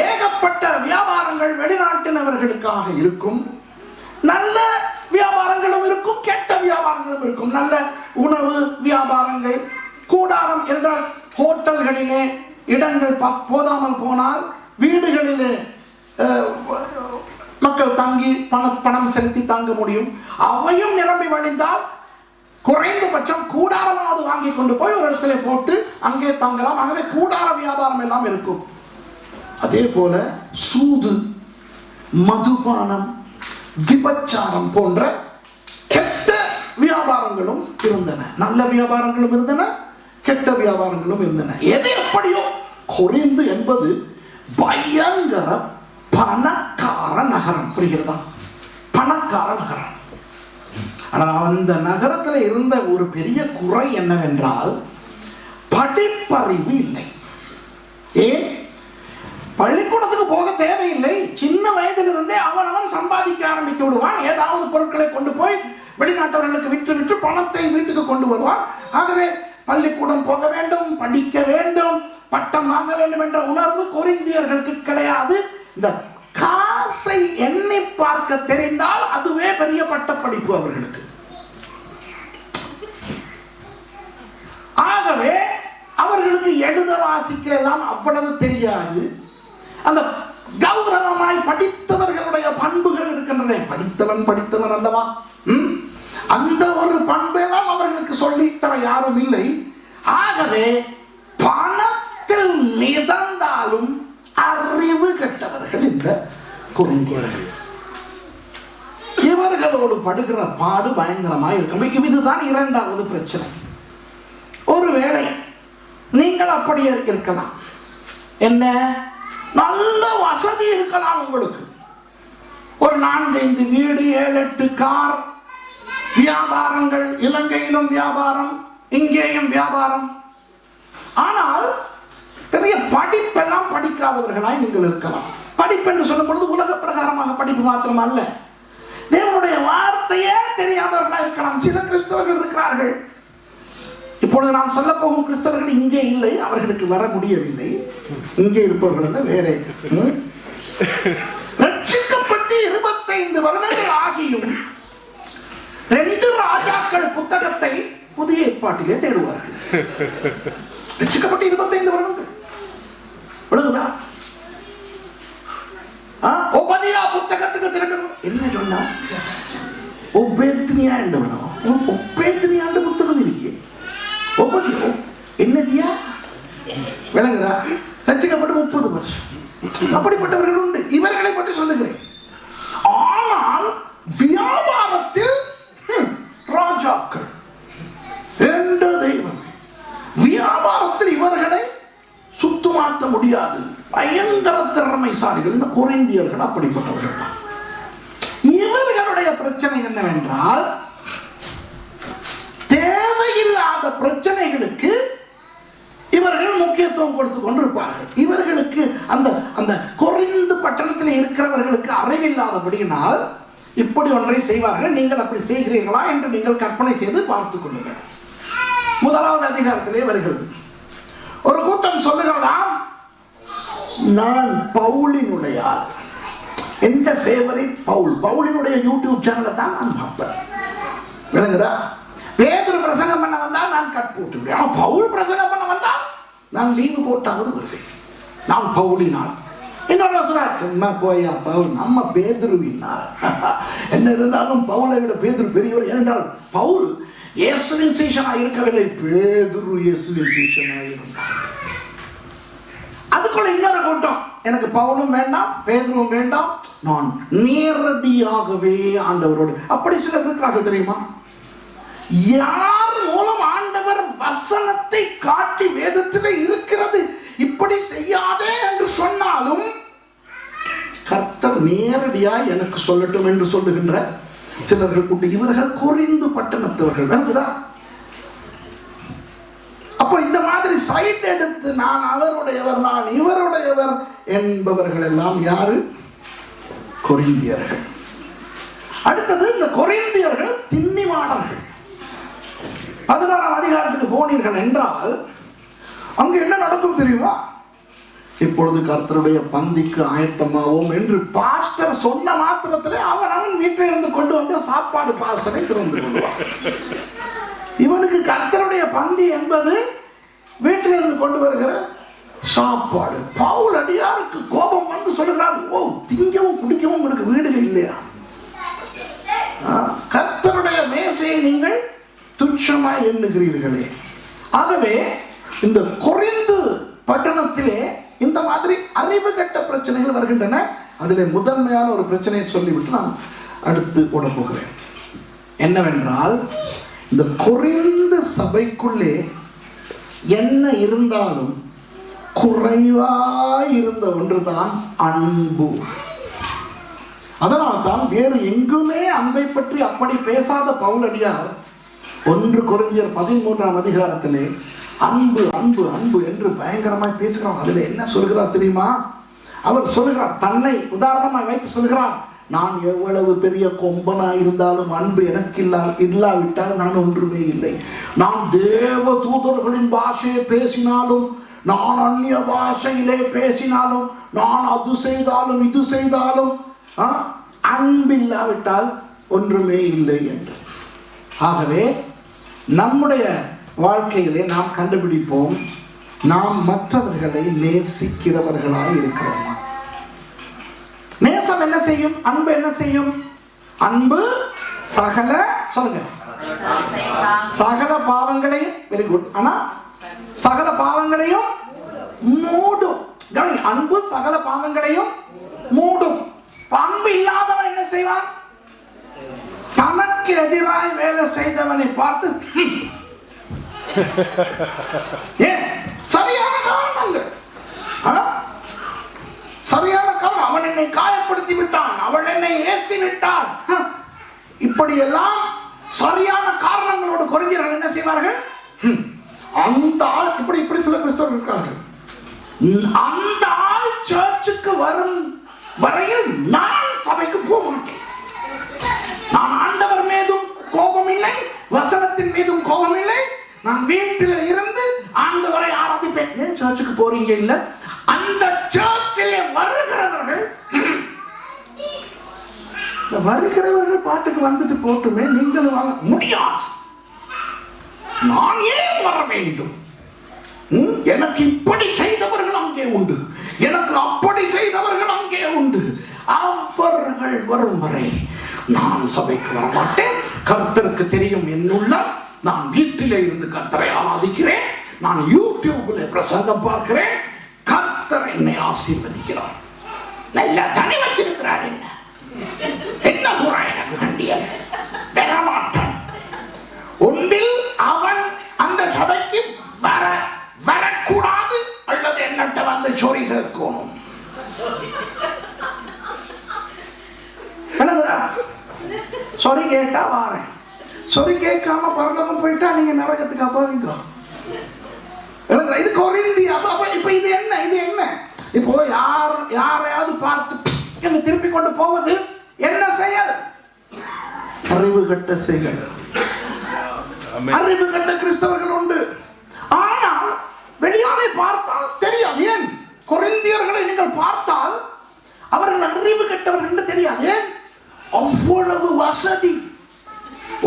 ஏகப்பட்ட வியாபாரங்கள் வெளிநாட்டினவர்களுக்காக இருக்கும். நல்ல வியாபாரங்களும் இருக்கும், கெட்ட வியாபாரங்களும் இருக்கும். நல்ல உணவு வியாபாரங்கள், கூடாரம் என்றால் ஹோட்டல்களிலே இடங்கள் போதாமல் போனால் வீடுகளிலே மக்கள் தங்கி பணம் செலுத்தி தங்க முடியும். அவையும் நிரம்பி வழிந்தால் குறைந்தபட்சம் கூடாரமாவது வாங்கி கொண்டு போய் ஒரு இடத்துல போட்டு அங்கே தங்கலாம். ஆகவே கூடார வியாபாரம் எல்லாம் இருக்கும். அதே போல சூது, மதுபானம், விபச்சாரம் போன்ற கெட்ட வியாபாரங்களும் இருந்தன. நல்ல வியாபாரங்களும் இருந்தன, கெட்ட வியாபாரங்களும் இருந்தன. எது எப்படியோ கொரிந்து என்பது பயங்கர பணக்கார நகரம். புரிகிறதா? பணக்கார நகரம். ஆனால் அந்த நகரத்தில் இருந்த ஒரு பெரிய குறை என்னவென்றால் படிப்பறிவு இல்லை. ஏன்? பள்ளிக்கூடத்துக்கு போக தேவையில்லை. சின்ன வயதிலிருந்தே அவன் சம்பாதிக்க ஆரம்பித்து விடுவான். ஏதாவது பொருட்களை கொண்டு போய் வெளிநாட்டவர்களுக்கு விற்று பணத்தை வீட்டுக்கு கொண்டு வருவான். ஆகவே பள்ளிக்கூடம் போக வேண்டும், படிக்க வேண்டும், பட்டம் வாங்க வேண்டும் என்ற உணர்வு கொரிந்தியர்களுக்கு கிடையாது. இந்த காசை எண்ணி பார்க்க தெரிந்தால் அதுவே பெரிய பட்டப்படிப்பு அவர்களுக்கு. ஆகவே அவர்களுக்கு எழுத வாசிக்க எல்லாம் அவ்வளவு தெரியாது. அந்த கௌரவமாய் படித்தவர்களுடைய பண பண்புகள் இருக்கின்றன. படித்தவன் அல்லவா, அந்த ஒரு பண்பெல்லாம் அவர்களுக்கு சொல்லித்தர யாரும் இல்லை. ஆகவே பணத்தில் மிதந்தாலும் அறிவு கெட்டவர்கள் இந்த கொரிந்தியர்கள். இவர்களோடு படுகிற பாடு பயங்கரமாக இருக்கும். இதுதான் இரண்டாவது பிரச்சனை. ஒருவேளை நீங்கள் அப்படியே இருக்கலாம், என்ன நல்ல வசதி இருக்கலாம், உங்களுக்கு ஒரு 4-5 வீடு, 7-8 கார், வியாபாரங்கள், இலங்கையிலும் வியாபாரம், இங்கேயும் வியாபாரம். ஆனால் பெரிய படிப்பெல்லாம் படிக்காதவர்களாய் நீங்கள் இருக்கலாம். படிப்பு என்று சொல்லும் பொழுது உலக பிரகாரமாக படிப்பு மாத்திரம் அல்ல, தேவனுடைய வார்த்தையே தெரியாதவர்களாக இருக்கலாம். சில கிறிஸ்தவர்கள் இருக்கிறார்கள். இப்பொழுது நாம் சொல்ல போகும் கிறிஸ்தவர்கள் இங்கே இல்லை, அவர்களுக்கு வர முடியவில்லை. இங்கே இருப்பவர்கள் வேறே. ரட்சிக்கப்பட்டு 25 வருடங்கள் ஆகியும் 2 ராஜாக்கள் புத்தகத்தை புதிய ஏற்பாட்டிலே தேடுவார்கள். ரட்சிக்கப்பட்டு 25 வருடங்கள் விழுகுதா? ஒபதியா புத்தகத்துக்கு திரும்ப என்ன சொன்னா, ஒபேத்னியா என்றவனோ ஒபேத்னியாண்டு புத்தகம் இருக்கு. ஒபதியோ என்னதியா விளங்குதா? ரட்சிக்கப்பட்டு 30 வருஷம். அப்படிப்பட்டவர்கள் உண்டு. இவர்களை பற்றி சொல்லுகிறேன். ஆனால் வியாபாரத்தில் ராஜாக்கள் என்ற தெய்வம், வியாபாரத்தில் இவர்களை சுத்தமாற்ற முடியாது. பயங்கர திறமைசாலிகள் இந்த கொரிந்தியர்கள் அப்படிப்பட்டவர்கள் தான். இவர்களுடைய பிரச்சனை என்னவென்றால், தேவையில்லாத பிரச்சனைகளுக்கு இவர்கள் முக்கியத்துவம் கொடுத்து கொண்டிருப்பார்கள். இவர்களுக்கு அந்த அந்த கொரிந்து பட்டணத்தில் இருக்கிறவர்களுக்கு அறிவில்லாதபடியினால் இப்படி ஒன்றை செய்வார்கள். நீங்கள் அப்படி செய்கிறீர்களா என்று நீங்கள் கற்பனை செய்து பார்த்துக் கொள்ளுங்கள். 1வது அதிகாரத்திலே வருகிறது. ஒரு கூட்டம் சொல்லுகிறதாம், நான் பவுலினுடைய ஆள், எந்த ஃபேவரட் பவுல். பவுலினுடைய யூடியூப் சேனலை தான் நான் பார்ப்பேன். விளங்குதா? பேதுரு பிரசங்கம் பண்ண வந்தால் நான் கட் போட்டு விடுவேன். ஆனால் பவுல் பிரசங்கம் பண்ண வந்தால் நான் லீவு போட்டாவது வருவேன். நான் பவுலினால். இன்னொரு சும்மா போயா பவுல், நம்ம பேதுருவினால். என்ன இருந்தாலும் பவுலை விட பேதுரு பெரியவர். ஏனென்றால் பவுல் இயேசுவின் சீஷனாக இருக்கவில்லை, பேதுரு இயேசுவின் சீஷனாக இருந்தார். அதுக்குள்ள இன்னொரு கூட்டம், எனக்கு பவுலும் வேண்டாம் பேதுருவும் வேண்டாம், நான் நேரடியாகவே ஆண்டவரோடு. அப்படி சிலர் இருக்கிறார்கள் தெரியுமா? யார் மூலம் ஆண்டவர் வசனத்தை காட்டி வேதத்தில் இருக்கிறது இப்படி செய்யாதே என்று சொன்னாலும் கர்த்தர் நேரடியாய் எனக்கு சொல்லட்டும் என்று சொல்லுகின்ற சிலர்கள் உண்டு. இவர்கள் கொரிந்து பட்டணத்தவர்கள். வேண்டுதா? அப்போ இந்த மாதிரி சைட் எடுத்து நான் அவருடையவர், நான் இவருடையவர் என்பவர்கள் எல்லாம் யாரு? கொரிந்தியர்கள். அடுத்தது இந்த கொரிந்தியர்கள் திண்ணிமாடர்கள். 16ஆம் அதிகாரத்துக்கு போனீர்கள் என்றால் அங்கு என்ன நடக்கும் தெரியுமா? இப்பொழுது கர்த்தருடைய பந்திக்கு ஆயத்தமாவோம் என்று பாஸ்டர் சொன்ன மாத்திரத்திலே அவன் வீட்டில் இருந்து கொண்டு வந்து சாப்பாடு பாசனை திறந்து கொள்வான். இவனுக்கு கர்த்தருடைய பந்தி என்பது வீட்டில் இருந்து கொண்டு வருகிற சாப்பாடு. பவுல் அடியாருக்கு கோபம் வந்து சொல்லுகிறார், ஓ திங்கவும் குடிக்கவும் உங்களுக்கு வீடுகள் இல்லையா? கர்த்தருடைய மேசையை நீங்கள் துச்சமாய் எண்ணுகிறீர்களே. ஆகவே இந்த கொரிந்து பட்டணத்திலே இந்த மாதிரி அறிவு கட்ட பிரச்சனைகள் வருகின்றன. அதிலே முதன்மையான ஒரு பிரச்சனையை சொல்லிவிட்டு நான் அடுத்து ஓட போகிறேன். என்னவென்றால், இந்த கொரிந்து சபைக்குள்ளே என்ன இருந்தாலும் குறைவாய் இருந்த ஒன்றுதான் அன்பு. அதனால்தான் வேறு எங்குமே அன்பை பற்றி அப்படி பேசாத பவுலடியார் 1 கொரிந்தியர் 13ஆம் அதிகாரத்திலே அன்பு அன்பு அன்பு என்று பயங்கரமாய் பேசுகிறார். அதில் என்ன சொல்கிறார் தெரியுமா? அவர் சொல்கிறார், தன்னை உதாரணமாக வைத்து சொல்கிறார், நான் எவ்வளவு பெரிய கொம்பனாய் இருந்தாலும் அன்பு எனக்கு இல்லாவிட்டால் நான் ஒன்றுமே இல்லை. நான் தேவ தூதர்களின் பாஷையை பேசினாலும், நான் அந்நிய பாஷையிலே பேசினாலும், நான் அது செய்தாலும் இது செய்தாலும் அன்பில்லாவிட்டால் ஒன்றுமே இல்லை என்று. ஆகவே நம்முடைய வாழ்க்கையிலே நாம் கண்டுபிடிப்போம், நாம் மற்றவர்களை நேசிக்கிறவர்களாய் இருக்கிறோமா? நேசம் நேசம் என்ன செய்யும்? அன்பு என்ன செய்யும்? அன்பு சகல, சொல்லுங்க, சகல பாவங்களையும், வெரி குட், ஆனா சகல பாவங்களையும் மூடும். அன்பு சகல பாவங்களையும் மூடும். அன்பு இல்லாதவன் என்ன செய்வான்? தனக்கு எதிராய் வேலை செய்தவனை பார்த்து ஏன் சரியான காரணங்கள், சரியான காரணம், அவன் என்னை காயப்படுத்தி விட்டான், அவள் என்னை ஏசி விட்டான், இப்படி எல்லாம் சரியான காரணங்களோடு கொரிந்தியர்கள் என்ன செய்வார்கள்? அந்த ஆள் இப்படி சில கிறிஸ்தவர்கள் இருக்கார்கள். அந்த ஆள் சர்ச்சுக்கு வரும் வரையில் நான் சபைக்கு போக மாட்டேன். நான் ஆண்டவர் மீதும் கோபம் இல்லை, வசனத்தின் மீதும் கோபம் இல்லை, நான் வீட்டில் இருந்து ஆண்டவரை ஆராதிப்பேன். ஏன் சர்ச்சுக்கு போறீங்க? இல்ல, அந்த சர்ச்சிலே வருகிறவர்கள் பாட்டுக்கு வந்துட்டு போட்டுமே, நீங்களும் வாங்க முடியாது. நான் ஏன் வர வேண்டும்? எனக்கு இப்படி செய்தவர்கள் அங்கே உண்டு, எனக்கு அப்படி செய்தவர்கள் அங்கே உண்டு. அவர்கள் வரும் வரை நான் சபைக்கு வர மாட்டேன். கர்த்தருக்கு தெரியும் என்னுள்ள, நான் வீட்டிலே இருந்து கர்த்தரை ஆராதிக்கிறேன், நான் யூடியூப்ல பிரசங்கம் பார்க்கிறேன், கர்த்தர் என்னை ஆசீர்வதிக்கிறார், நல்லா தனி வச்சிருக்கிறார், என்ன கூற எனக்கு கண்டியல் தரமாட்டான். ஒன்றில் அவன் அந்த சபைக்கு வரக்கூடாது, அல்லது என்னட்ட வந்து சொறி கேட்கணும். சொறி கேட்டா வாரேன், சொறி கேட்காம பரலோகம் போயிட்டா நீங்க நரகத்துக்கு போவீங்க. இது கொரிந்தியா. இப்ப இது என்ன? இது என்ன? இப்போ யாரையாவது பார்த்து திருப்பி கொண்டு போவது என்ன செயல்? அறிவு கட்ட செயல். அறிவு கட்ட கிறிஸ்தவர்கள் உண்டு. ஆனால் வெளியாலே பார்த்தால் தெரியாது. ஏன்? கொரிந்தியர்களை நீங்கள் பார்த்தால் அவர்கள் அறிவு கட்டவர்கள் என்று தெரியாது. ஏன்? அவ்வளவு வசதி.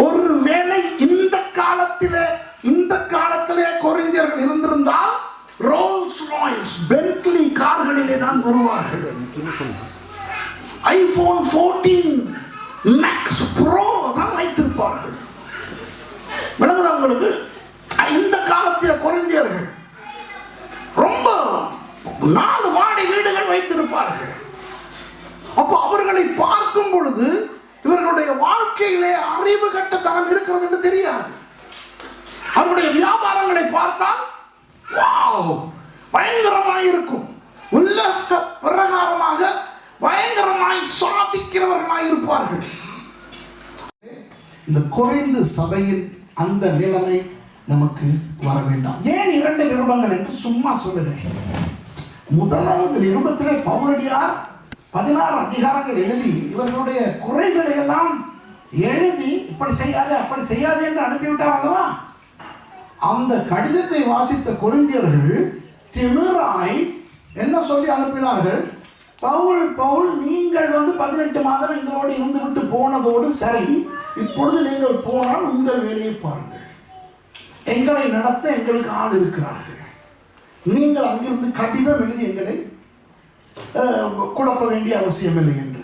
ஒருவேளை இந்த காலத்திலே கொரிந்தியர்கள் இருந்திருந்தால் ரோல்ஸ் ராய்ஸ், பென்ட்லி கார்களிலே தான் வருவார்கள். ஐபோன் 14 மேக்ஸ் ப்ரோ தான் வைத்திருப்பார்கள். விளங்குதா உங்களுக்கு? இந்த காலத்தில் கொரிந்தியர்கள் ரொம்ப 4 மாடி வீடுகள் வைத்திருப்பார்கள். அப்போ அவர்களை பார்க்கும் பொழுது இவர்களுடைய வாழ்க்கையிலே அறிவு கட்டத்தனம் இருக்கிறது என்று தெரியாது. அவருடைய வியாபாரங்களை பார்த்தால் பயங்கரமாய் இருக்கும். உலக பிரகாரமாக பயங்கரமாய் சாதிக்கிறவர்களாய் இருப்பார்கள். இந்த கொரிந்து சபையின் அந்த நிலைமை நமக்கு வர வேண்டாம். ஏன் 2 நிருபங்கள் என்று சும்மா சொல்லுகிறேன். முதலாவது நிருபத்திலே பவுலடியார் 16 அதிகாரங்கள் எழுதி இவர்களுடைய குறைகளை எல்லாம் எழுதி இப்படி செய்யாது அப்படி செய்யாது என்று அனுப்பிவிட்டார் அல்லவா? அந்த கடிதத்தை வாசித்த கொரிந்தியர்கள் திமிராய் என்ன சொல்லி அனுப்பினார்கள்? பவுல் நீங்கள் 18 மாதம் எங்களோடு இருந்து விட்டு போனதோடு சரி, இப்பொழுது நீங்கள் போனால் உங்கள் வேலையை பாருங்கள், எங்களை நடத்த எங்களுக்கு ஆள் இருக்கிறார்கள், நீங்கள் அங்கிருந்து கடிதம் எழுதி எங்களை குழப்ப வேண்டிய அவசியம் இல்லை என்று.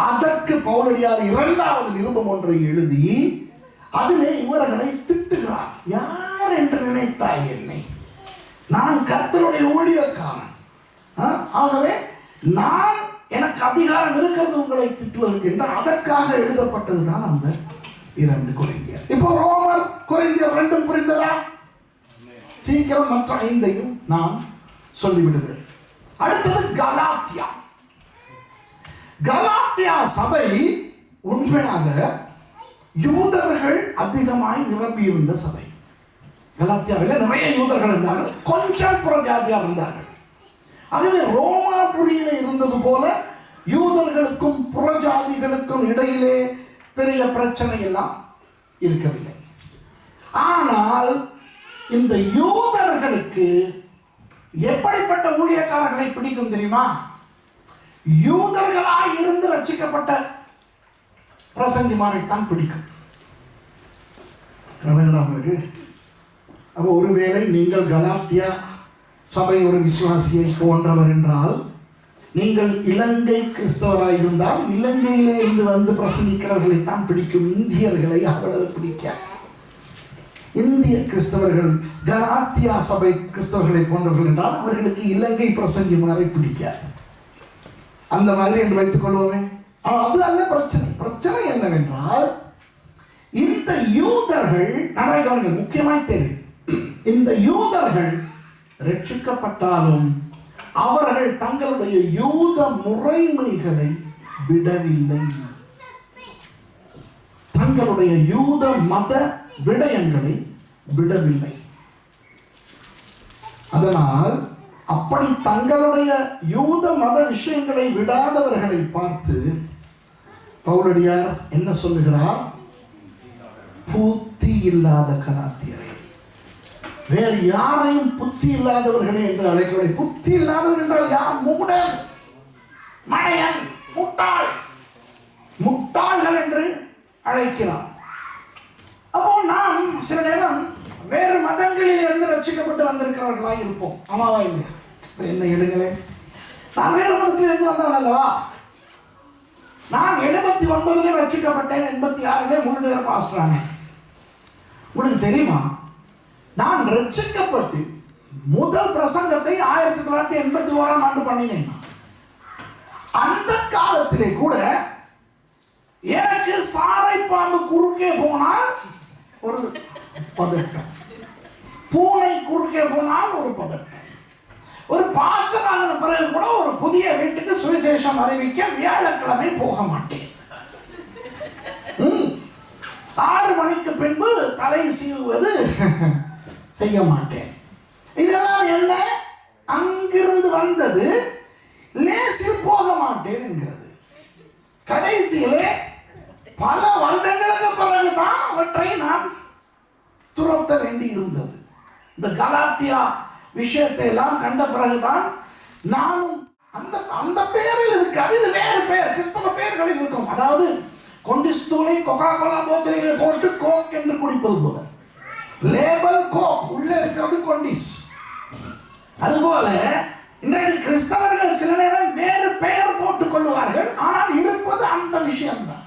அதற்கு பவுலடியார் 2வது நிருபம் ஒன்றை எழுதி அதிலே இவர்களை திட்டுகிறார். யார் என்று நினைத்தாய் என்னை? நான் கர்த்தருடைய ஊழியக்காரன். ஆகவே நான் எனக்கு அதிகாரம் இருக்கிறது உங்களை திட்டுவதற்கு என்று அதற்காக எழுதப்பட்டதுதான் அந்த 2 கொரிந்தியர். இப்போ ரோமர், கொரிந்தியர் 2 புரிந்ததா? சீக்கிரம் மற்ற 5ஐயும் நான் சொல்லிவிடுவேன். அடுத்தது கலாத்தியா. கலாத்தியா சபை உண்மையாக யூதர்கள் அதிகமாய் நிரம்பி இருந்த சபை. கலாத்தியாவில் நிறைய யூதர்கள் இருந்தார்கள், கொஞ்சம் புறஜாதியார் இருந்தார்கள். ஆகவே ரோமாபுரியில இருந்தது போல யூதர்களுக்கும் புறஜாதிகளுக்கும் இடையிலே பெரிய பிரச்சனை எல்லாம் இருக்கவில்லை. ஆனால் இந்த யூதர்களுக்கு எப்படிப்பட்ட ஊழியக்காரர்களை பிடிக்கும் தெரியுமா? யூதர்களாய் இருந்து ரட்சிக்கப்பட்ட பிரசங்கிமாரைத்தான் பிடிக்கும். உங்களுக்கு அப்போ ஒருவேளை நீங்கள் கலாத்தியா சபை ஒரு விசுவாசியை போன்றவர் என்றால் நீங்கள் இலங்கை கிறிஸ்தவராக இருந்தால் இலங்கையிலே இருந்து வந்து பிரசங்கிக்கிறவர்களை தான் பிடிக்கும், இந்தியர்களை அவ்வளவு பிடிக்காது. இந்திய கிறிஸ்தவர்கள், கலாத்தியா சபை கிறிஸ்தவர்களை போன்றவர்கள் என்றால் அவர்களுக்கு இலங்கை பிரசங்கி மாதிரி பிடிக்காது. அந்த மாதிரி என்று வைத்துக் கொள்வோமே. அது அல்ல பிரச்சனை. பிரச்சனை என்னவென்றால், இந்த யூதர்கள் நன்றாக முக்கியமாய் தெரியும், இந்த யூதர்கள் ரட்சிக்கப்பட்டாலும் அவர்கள் தங்களுடைய யூத முறைமைகளை விடவில்லை. தங்களுடைய யூத மத விடயங்களை விடவில்லை. அதனால் அப்படி தங்களுடைய யூத மத விஷயங்களை விடாதவர்களை பார்த்து பவுலடியார் என்ன சொல்லுகிறார்? புத்தி இல்லாத கலாத்தியரை. வேறு யாரையும் புத்தி இல்லாதவர்களே என்று அழைக்கவில்லை. புத்தி இல்லாதவர் என்றால் யார்? மூடன், மடையன், முட்டாள், முட்டாள்கள் என்று அழைக்கிறார். அப்போ நாம் சில நேரம் வேறு மதங்களில் இருந்து ரட்சிக்கப்பட்டு வந்திருக்கிறவர்களாக இருப்போம். ஆமாவா இல்லையா? இப்போ என்ன எடுங்களேன், நான் வேறு மதத்திலிருந்து வந்தவன் அல்லவா? நான் 79 ரட்சிக்கப்பட்டேன், 86 3 நேரம் பாஸ்டரானேன். உங்களுக்கு தெரியுமா, நான் ரட்சிக்கப்பட்டு முதல் பிரசங்கத்தை 1981 பண்ணினேன். அந்த காலத்திலே கூட எனக்கு சாரை பாம்பு குறுக்கே போனால் ஒரு பதட்டம், பூனை குறுக்கே போனால் ஒரு பதட்டம். ஒரு பாஸ்டர் ஆன பிறகு கூட ஒரு புதிய வீட்டுக்கு சுவிசேஷம் அறிவிக்க வியாழக்கிழமை போக மாட்டேன். 6 மணிக்கு பின்பு தலை சீவுவது செய்ய மாட்டேன். இதெல்லாம் என்ன? அங்கிருந்து வந்தது. லேசில் போக மாட்டேன் என்கிறது. கடைசியிலே பல வருடங்களுக்கு பிறகுதான் அவற்றை நான் துரத்த வேண்டி இருந்தது. இந்த கலாத்தியா விஷயத்தை எல்லாம் கண்ட பிறகுதான் நானும் அந்த பேரில் இருக்காது, இது வேறு பேர், கிறிஸ்தவ பெயர்களில் இருக்கும். அதாவது கொண்டிஸ்தூளை கொக்கா கோலா போத்தலிலே போட்டு கோக் என்று குடிப்பது போல, லேபல் கோக், உள்ளே இருக்கிறது கொண்டிஸ். அதுபோல இன்றைக்கு கிறிஸ்தவர்கள் சில நேரம் வேறு பெயர் போட்டுக் கொள்வார்கள், ஆனால் இருப்பது அந்த விஷயம்தான்.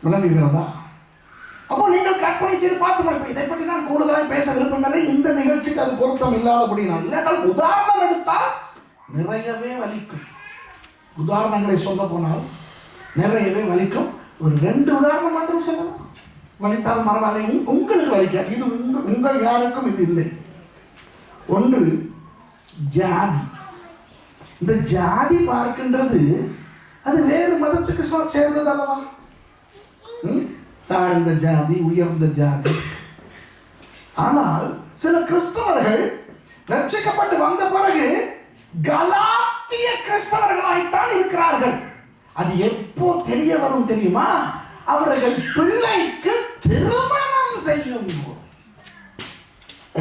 விளங்குகிறதா? அப்போ நீங்கள் கற்பனை செய்து பார்த்து முடிப்போம். இதை பற்றி நான் கூடுதலாக பேச விருப்பமில்லை, இந்த நிகழ்ச்சிக்கு அது பொருத்தம் இல்லாதபடி. நான் இல்லாட்டால் உதாரணம் எடுத்தால் நிறையவே வலிக்கும். உதாரணங்களை சொல்ல போனால் நிறையவே வலிக்கும். ஒரு 2 உதாரணம் மட்டும் சொல்லலாம், வலித்தால் மரவாலை உங்களுக்கு வலிக்காது. இது உங்கள் யாருக்கும் இது இல்லை. ஒன்று ஜாதி. இந்த ஜாதி பார்க்கின்றது அது வேறு மதத்துக்கு சேர்ந்தது அல்லவா? தாழ்ந்த ஜாதி, உயர்ந்த ஜாதி. ஆனால் சில கிறிஸ்தவர்கள் ரட்சிக்கப்பட்டு வந்த பிறகு கலாத்திய கிறிஸ்தவர்களாய்த்தான் இருக்கிறார்கள். அது எப்போ தெரிய வரும் தெரியுமா? அவர்கள் பிள்ளைக்கு திருமணம் செய்யும் போது.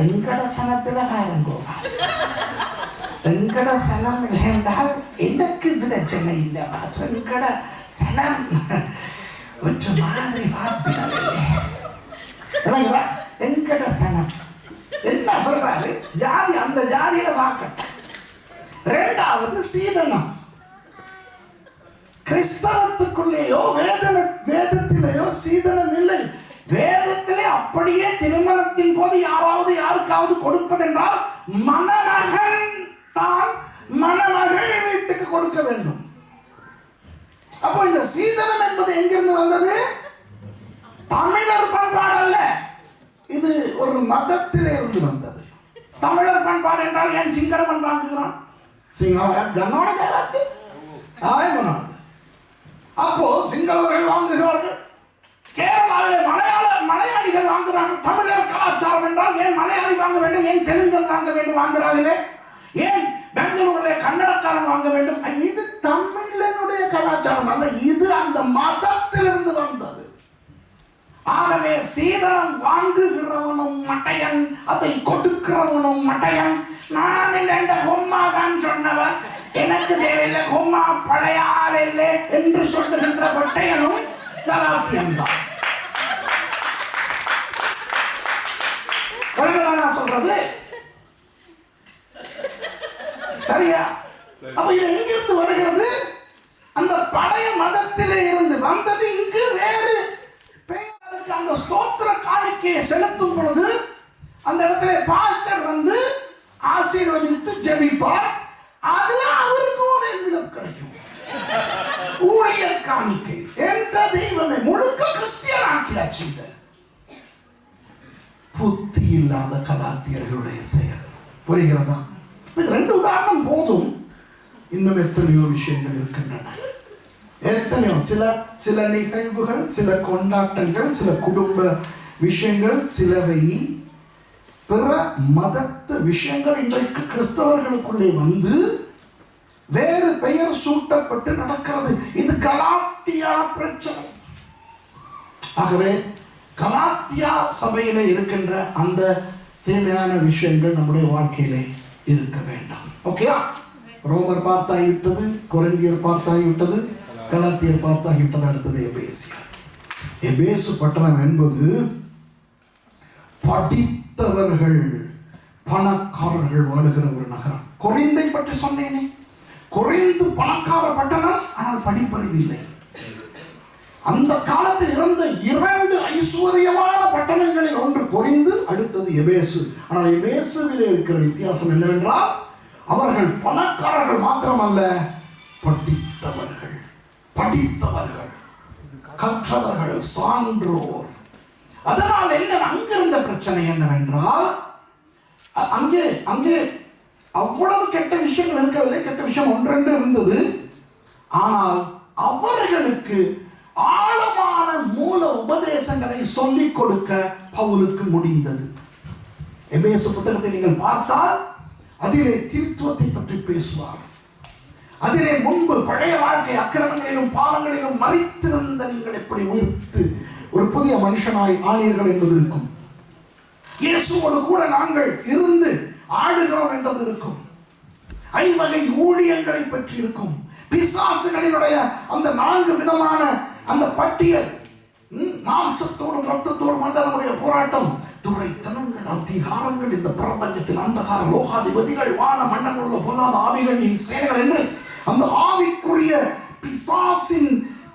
எங்கட சனத்துல பாருங்கோ, எங்கட சனம் என்றால் எனக்கு பிரச்சனை இல்லை. எங்கட சனம் ஒரு மாதிரி பார்ப்பிடவில்லை. எங்கட சனம் என்ன சொல்றாரு? ஜாதி, அந்த ஜாதியில வாக்கட்ட. 2வது சீதனம். கிறிஸ்தவத்துக்குள்ளேயோ வேதத்திலேயோ சீதனம் இல்லை. வேதத்திலே அப்படியே திருமணத்தின் போது யாராவது யாருக்காவது கொடுப்பதென்றால் மணமகன் தான் மணமகள் வீட்டுக்கு கொடுக்க வேண்டும். அப்போ இந்த சீதனம் என்பது எங்கிருந்து வந்தது? தமிழர் பண்பாடு அல்ல, இது ஒரு மதத்திலே இருந்து வந்தது. தமிழர் பண்பாடு என்றால் ஏன் சிங்களவன் வாங்குகிறான்? அப்போ சிங்களவர்கள் வாங்குகிறார்கள், கேரளாவில் மலையாளிகள் வாங்குகிறார்கள். தமிழர் கலாச்சாரம் என்றால் ஏன் மலையாளி வாங்க வேண்டும், ஏன் தெலுங்கன் வாங்க வேண்டும் ஆந்திராவிலே, ஏன் பெங்களூரிலே கன்னடக்காரன் வாங்க வேண்டும்? இது தமிழனுடைய கலாச்சாரம் அல்ல, இது அந்த மதத்திலிருந்து வந்தது. ஆகவே சீதனம் வாங்குகிறவனும் மட்டையன், அதை கொடுக்கிறவனும் மட்டையன். நான் என்ற கொம்மா தான் சொன்னவன், எனக்கு தேவையில்லை, கொம்மா பழைய ஆள் இல்லை என்று சொல்லுகின்ற மட்டையனும் கலாத்தியன் தான். சொல்றது சரியா? தெய்வமே முழுக்க கிறிஸ்டியன் ஆக்கியாச்சு. புத்தி இல்லாத கலாத்தியர்களுடைய செயல். புரிகிறதா? இது 2 உதாரணம் போதும். இன்னும் எத்தனையோ விஷயங்கள் இருக்கின்றன. எத்தனையோ சில நிகழ்வுகள், சில கொண்டாட்டங்கள், சில குடும்ப விஷயங்கள், சிலவை பிற மதத்து விஷயங்கள் இன்றைக்கு கிறிஸ்தவர்களுக்குள்ளே வந்து வேறு பெயர் சூட்டப்பட்டு நடக்கிறது. இது கலாத்தியா பிரச்சனை. ஆகவே கலாத்தியா சபையிலே இருக்கின்ற அந்த தேவையான விஷயங்கள் நம்முடைய வாழ்க்கையிலே இருக்க வேண்டாம். ஓகேயா? ரோமர் பார்த்தாகிவிட்டது, கொரிந்தியர் பார்த்தாகிவிட்டது, கலாத்தியர் பார்த்தாகிவிட்டது. அடுத்தது எபேசியர். எபேசு பட்டணம் என்பது படித்தவர்கள், பணக்காரர்கள் வாழுகிற ஒரு நகரம். கொரிந்தை பற்றி சொன்னேனே, கொரிந்து பணக்கார பட்டணம், ஆனால் படிப்பறிவு இல்லை. அந்த காலத்தில் இருந்த 2 ஐஸ்வர்யமான பட்டணங்களில் ஒன்று கொரிந்து, அடுத்தது எபேசு. ஆனால் எபேசுவிலே இருக்கிற வித்தியாசம் என்னவென்றால், அவர்கள் பணக்காரர்கள் மாத்திரமல்ல, படித்தவர்கள், கற்றவர்கள், சான்றோர். அதனால் என்ன அங்கிருந்த பிரச்சனை என்னவென்றால், அங்கே அவ்வளவு கெட்ட விஷயங்கள் இருக்கவில்லை. கெட்ட விஷயம் 1-2 இருந்தது. ஆனால் அவர்களுக்கு ஆழமான மூல உபதேசங்களை சொல்லிக் கொடுக்க பவுலுக்கு முடிந்தது. எபேசு புத்தகத்தை நீங்கள் பார்த்தால் அதிலே திருத்துவத்தை பற்றி பேசுவார். அதிலே முன்பு பழைய வாழ்க்கை அக்கிரமங்களிலும் பாவங்களிலும் மறித்திருந்த நீங்கள் எப்படி உயிர்த்து ஒரு புதிய மனுஷனாய் ஆனீர்கள் என்பது இருக்கும். இயேசுவோடு கூட நாங்கள் இருந்து ஆளுகிறோம் என்றது இருக்கும். 5 வகை ஊழியங்களை பற்றி இருக்கும். பிசாசுகளினுடைய அந்த 4 விதமான அந்த பட்டியல், மாம்சத்தோடும் ரத்தத்தோடும் அல்ல நம்முடைய போராட்டம், துரைத்தனங்கள், அதிகாரங்கள், இந்த பிரபஞ்சத்தில் அந்தகார லோகாதிபதிகள், வான மண்டலம் உள்ள பொல்லாத ஆவிகளின் செயல்கள் என்று அந்த ஆவிக்குரிய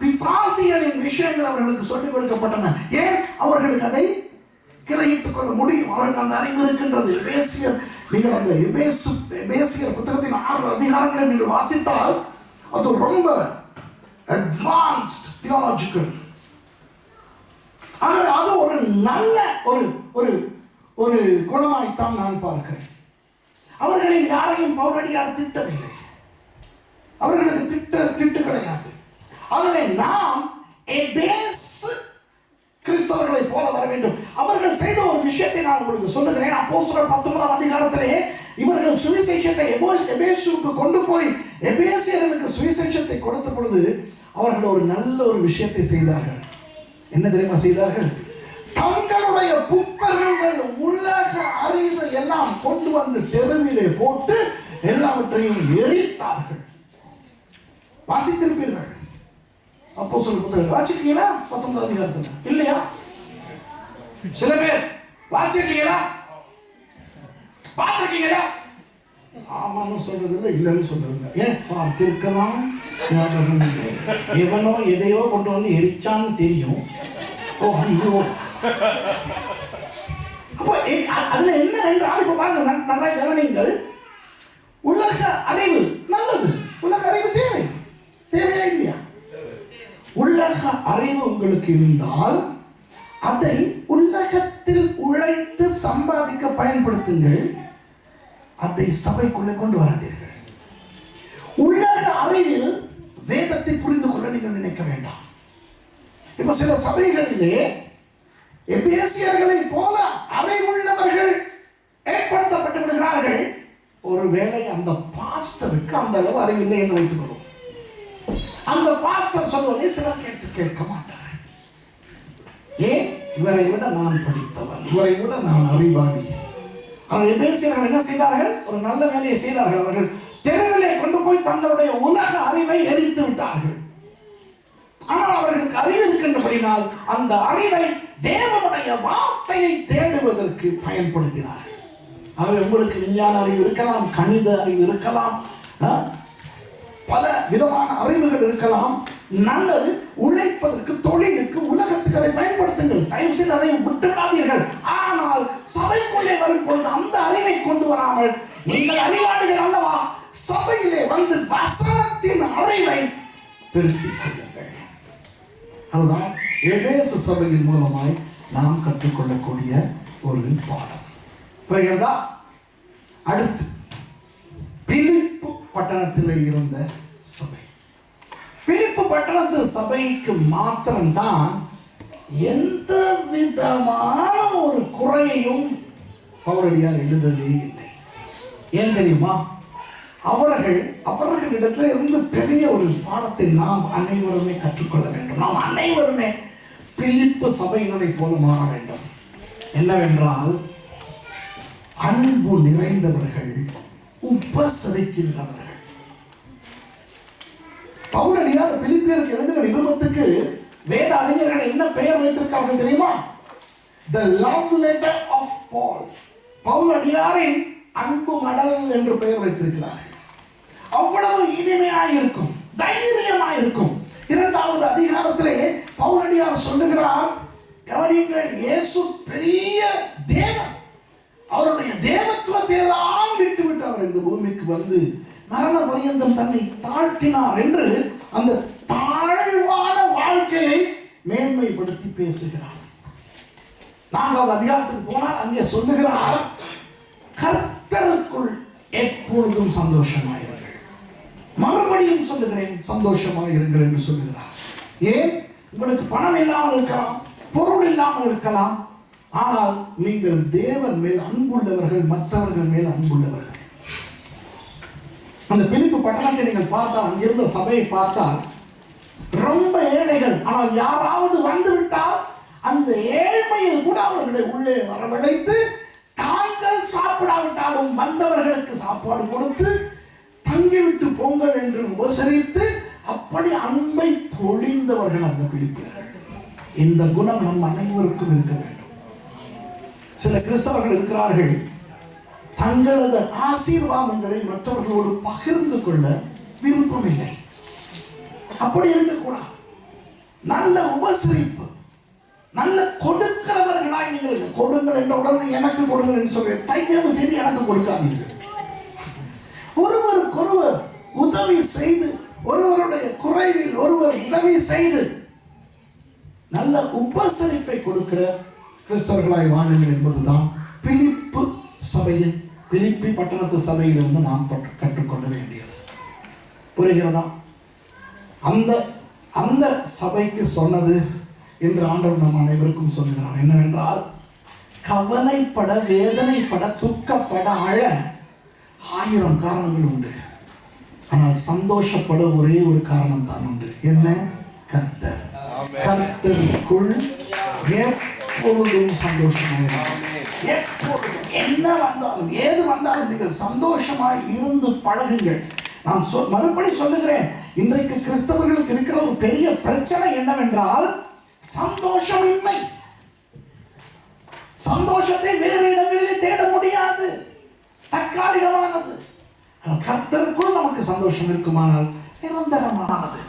பிசாசியலின் விஷயங்கள் அவர்களுக்கு சொல்லிக் கொடுக்கப்பட்டன. ஏன் அவர்களுக்கு அதை கிரகித்துக் கொள்ள முடியும்? அவருக்கு அந்த அறிவு இருக்கின்றது. நீங்கள் அந்த எபேசியர் புத்தகத்தின் 6 அதிகாரங்களை நீங்கள் வாசித்தால் அது ரொம்ப அட்வான்ஸ்ட் தியாலஜிக்கல். அது ஒரு நல்ல ஒரு குணமாய்த்தான் நான் பார்க்கிறேன். அவர்களில் யாரையும் பவுலடியார் திட்டவில்லை. அவர்களுக்கு திட்டு கிடையாது. ஆகவே நாம் எபேசு கிறிஸ்தவர்களை போல வர வேண்டும். அவர்கள் செய்த ஒரு விஷயத்தை நான் உங்களுக்கு சொல்லுகிறேன். அப்போஸ்தலர் 19ஆம் அதிகாரத்திலே இவர்கள் சுவிசேஷத்தை எபேசுவுக்கு கொண்டு போய் எபேசியர்களுக்கு சுவிசேஷத்தை கொடுத்த பொழுது அவர்கள் ஒரு நல்ல ஒரு விஷயத்தை செய்தார்கள். என்ன தெரியுமா செய்தார்கள்? தங்களுடைய புத்தகங்கள், உலக அறிவை எல்லாம் கொண்டு வந்து தெருவிலே போட்டு எல்லாவற்றையும் எரித்தார்கள். வாசித்திருப்பீர்கள். அப்போஸ்தலர் புத்தகம் வாசிக்கிறீங்களா? 19ஆம் அதிகாரத்தில் இல்லையா? சில பேர் வாசிக்கிறீங்களா? பார்த்திருக்கீங்களா? ஆமான்னு சொல்றது இல்லை, இல்லைன்னு சொல்றது இல்லை. ஏன் பார்த்திருக்கலாம், ஞாபகம் இல்லை. எவனோ எதையோ கொண்டு வந்து எரிச்சான்னு தெரியும். ஓ ஐயோ. அப்போ அதுல என்ன என்றால், இப்ப பாருங்க, நல்லா கவனிங்கள். உலக அறிவு நல்லது. உலக அறிவு தேவையா இல்லையா? உலக அறிவு உங்களுக்கு இருந்தால் அதை உலகத்தில் உழைத்து சம்பாதிக்க பயன்படுத்துங்கள். அதை சபைக்குள்ளே கொண்டு வராதீர்கள். உலக அறிவில் வேதத்தை புரிந்து கொள்ள நீங்கள் நினைக்க வேண்டாம். இப்ப சில சபைகளிலே எபேசியர்களை போல அறிவுள்ளவர்கள் ஏற்படுத்தப்பட்டு விடுகிறார்கள். ஒருவேளை அந்த பாஸ்டருக்கு அந்த அளவு அறிவில்லை என்று வைத்துக் கொள்வோம். அந்த பாஸ்டர் சொல்வதை சிலர் கேட்க மாட்டார்கள். ஏன்? இவரை விட நான் படித்தவன், இவரை விட நான் அறிவாளி. ஆனால் எபேசியர்கள் என்ன செய்தார்கள்? ஒரு நல்ல வேலையை செய்தார்கள். அவர்கள் தெருவிலே கொண்டு போய் தங்களுடைய உலக அறிவை எரித்து விட்டார்கள். ஆனால் அவர்களுக்கு அறிவு இருக்கின்றபடினால் அந்த அறிவை தேவனுடைய வார்த்தையை தேடுவதற்கு பயன்படுத்தினார்கள். அவர் உங்களுக்கு விஞ்ஞான அறிவு இருக்கலாம், கணித அறிவு இருக்கலாம், பல விதமான அறிவுகள் இருக்கலாம். நல்லது. உழைப்பதற்கு, தொழிலுக்கு, உலகத்துக்கு அதை பயன்படுத்துங்கள். தயவு செய்து அதை விட்டுவிடாதீர்கள். ஆனால் சபைக்குள்ளே வரும் பொழுது அந்த அறிவை கொண்டு வராமல், நீங்கள் அறிவாளிகள் அல்லவா, சபையிலே வந்து வசனத்தின் அறிவை பெருக்கிக் கொள்ளுங்கள். அதுதான் எபேசு சபையின் மூலமாய் நாம் கற்றுக்கொள்ளக்கூடிய ஒரு பாடம். புரிகிறதா? அடுத்து பிலிப்பு பட்டணத்தில் இருந்த சபை. பிலிப்பு பட்டணத்து சபைக்கு மாத்திரம்தான் எந்த விதமான ஒரு குறையையும் பவுலடியார் எழுதவே இல்லை. ஏன் தெரியுமா? அவர்களிடத்தில் இருந்து பெரிய ஒரு பாடத்தை நாம் அனைவருமே கற்றுக்கொள்ள வேண்டும். நாம் அனைவருமே பிலிப்பு சபையினரை போல மாற வேண்டும். என்னவென்றால், அன்பு நிறைந்தவர்கள், உபசரிக்கின்றவர்கள். பவுலடியார் பிலிப்பியருக்கு எழுதுகிற நிருபத்துக்கு வேத அறிஞர்கள் என்ன பெயர் வைத்திருக்கார்கள் தெரியுமா? The love letter of Paul. பவுலடியாரின் அன்பு மடல் என்று பெயர் வைத்திருக்கிறார்கள். அவ்வளவு இனிமையாயிருக்கும், தைரியமாயிருக்கும். 2வது அதிகாரத்திலே பவுலடியார் சொல்லுகிறார், கவனியுங்கள், இயேசு பெரிய தேவன், அவருடைய தேவத்துவத்தை எல்லாம் விட்டுவிட்டு அவர் இந்த பூமிக்கு வந்து மரண பரியந்தம் தன்னை தாழ்த்தினார் என்று அந்த தாழ்வான வாழ்க்கையை மேன்மைப்படுத்தி பேசுகிறார். 4வது அதிகாரத்துக்கு போனால் அங்கே சொல்லுகிறார், கர்த்தருக்குள் எப்பொழுதும் சந்தோஷமாயிருங்கள். மறுபடியும் சொல்லுகிறேன், சந்தோஷமாயிருங்கள் என்று சொல்லுகிறார். ஏன்? உங்களுக்கு பணம் இல்லாமல் இருக்கலாம், பொருள் இல்லாமல் இருக்கலாம், ஆனால் நீங்கள் தேவன் மேல் அன்புள்ளவர்கள், மற்றவர்கள் மேல் அன்புள்ளவர்கள். அந்த பிலிப்பு பட்டணத்தை நீங்கள் பார்த்தால், அங்கிருந்த சபையை பார்த்தால் ரொம்ப ஏழைகள். ஆனால் யாராவது வந்துவிட்டால் அந்த ஏழ்மையில் கூட அவர்களை உள்ளே வரவழைத்து, தாங்கள் சாப்பிடாவிட்டாலும் வந்தவர்களுக்கு சாப்பாடு கொடுத்து தங்கிவிட்டு போங்கள் என்று உபசரித்து அப்படி அன்பை பொழிந்தவர்கள் அந்த பிலிப்பியர்கள். இந்த குணம் நம் அனைவருக்கும் இருக்க வேண்டும். சில கிறிஸ்தவர்கள் இருக்கிறார்கள், தங்களது ஆசீர்வாதங்களை மற்றவர்களோடு பகிர்ந்து கொள்ள விருப்பமில்லை. அப்படி இருக்கக்கூடாது. நல்ல உபசரிப்பு, நல்ல கொடுக்கிறவர்களாய் நீங்கள் கொடுங்கள் என்ற உடனே எனக்கு கொடுங்கள் என்று சொல்ல தயவு செய்து எனக்கு கொடுக்காதீர்கள். ஒருவருக்கொருவர் உதவி செய்து, ஒருவருடைய குறைவில் ஒருவர் உதவி செய்து நல்ல உபசரிப்பை கொடுக்கிற கிறிஸ்தவர்களாய் வாழுங்கள் என்பதுதான் பிலிப்பு சபையின், பிலிப்பி பட்டணத்து சபையிலிருந்து நாம் கற்றுக்கொள்ள வேண்டியது. புரிகிறதா? அந்த சபைக்கு சொன்னது என்று ஆண்டவர் நம் அனைவருக்கும் சொல்லுகிறார். என்னவென்றால், கவலைப்பட, வேதனைப்பட, துக்கப்பட, அழ 1000 காரணங்கள் உண்டு. ஆனால் சந்தோஷப்பட ஒரே ஒரு காரணம் தான் உண்டு. என்ன? கர்த்தர். கர்த்தருக்குள் எப்பொழுதும் சந்தோஷமாக, எப்பொழுதும் என்ன வந்தாலும் ஏது வந்தாலும் நீங்கள் சந்தோஷமாய் இருந்து பழகுங்கள். நான் மறுபடி சொல்லுகிறேன், இன்றைக்கு கிறிஸ்தவர்களுக்கு இருக்கிற ஒரு பெரிய பிரச்சனை என்னவென்றால் சந்தோஷமின்மை. சந்தோஷத்தை வேறு இடங்களிலே தேட முடியாது, தற்காலிகமானது. கர்த்தருக்குள் நமக்கு சந்தோஷம் இருக்குமானால் நிரந்தரமானது.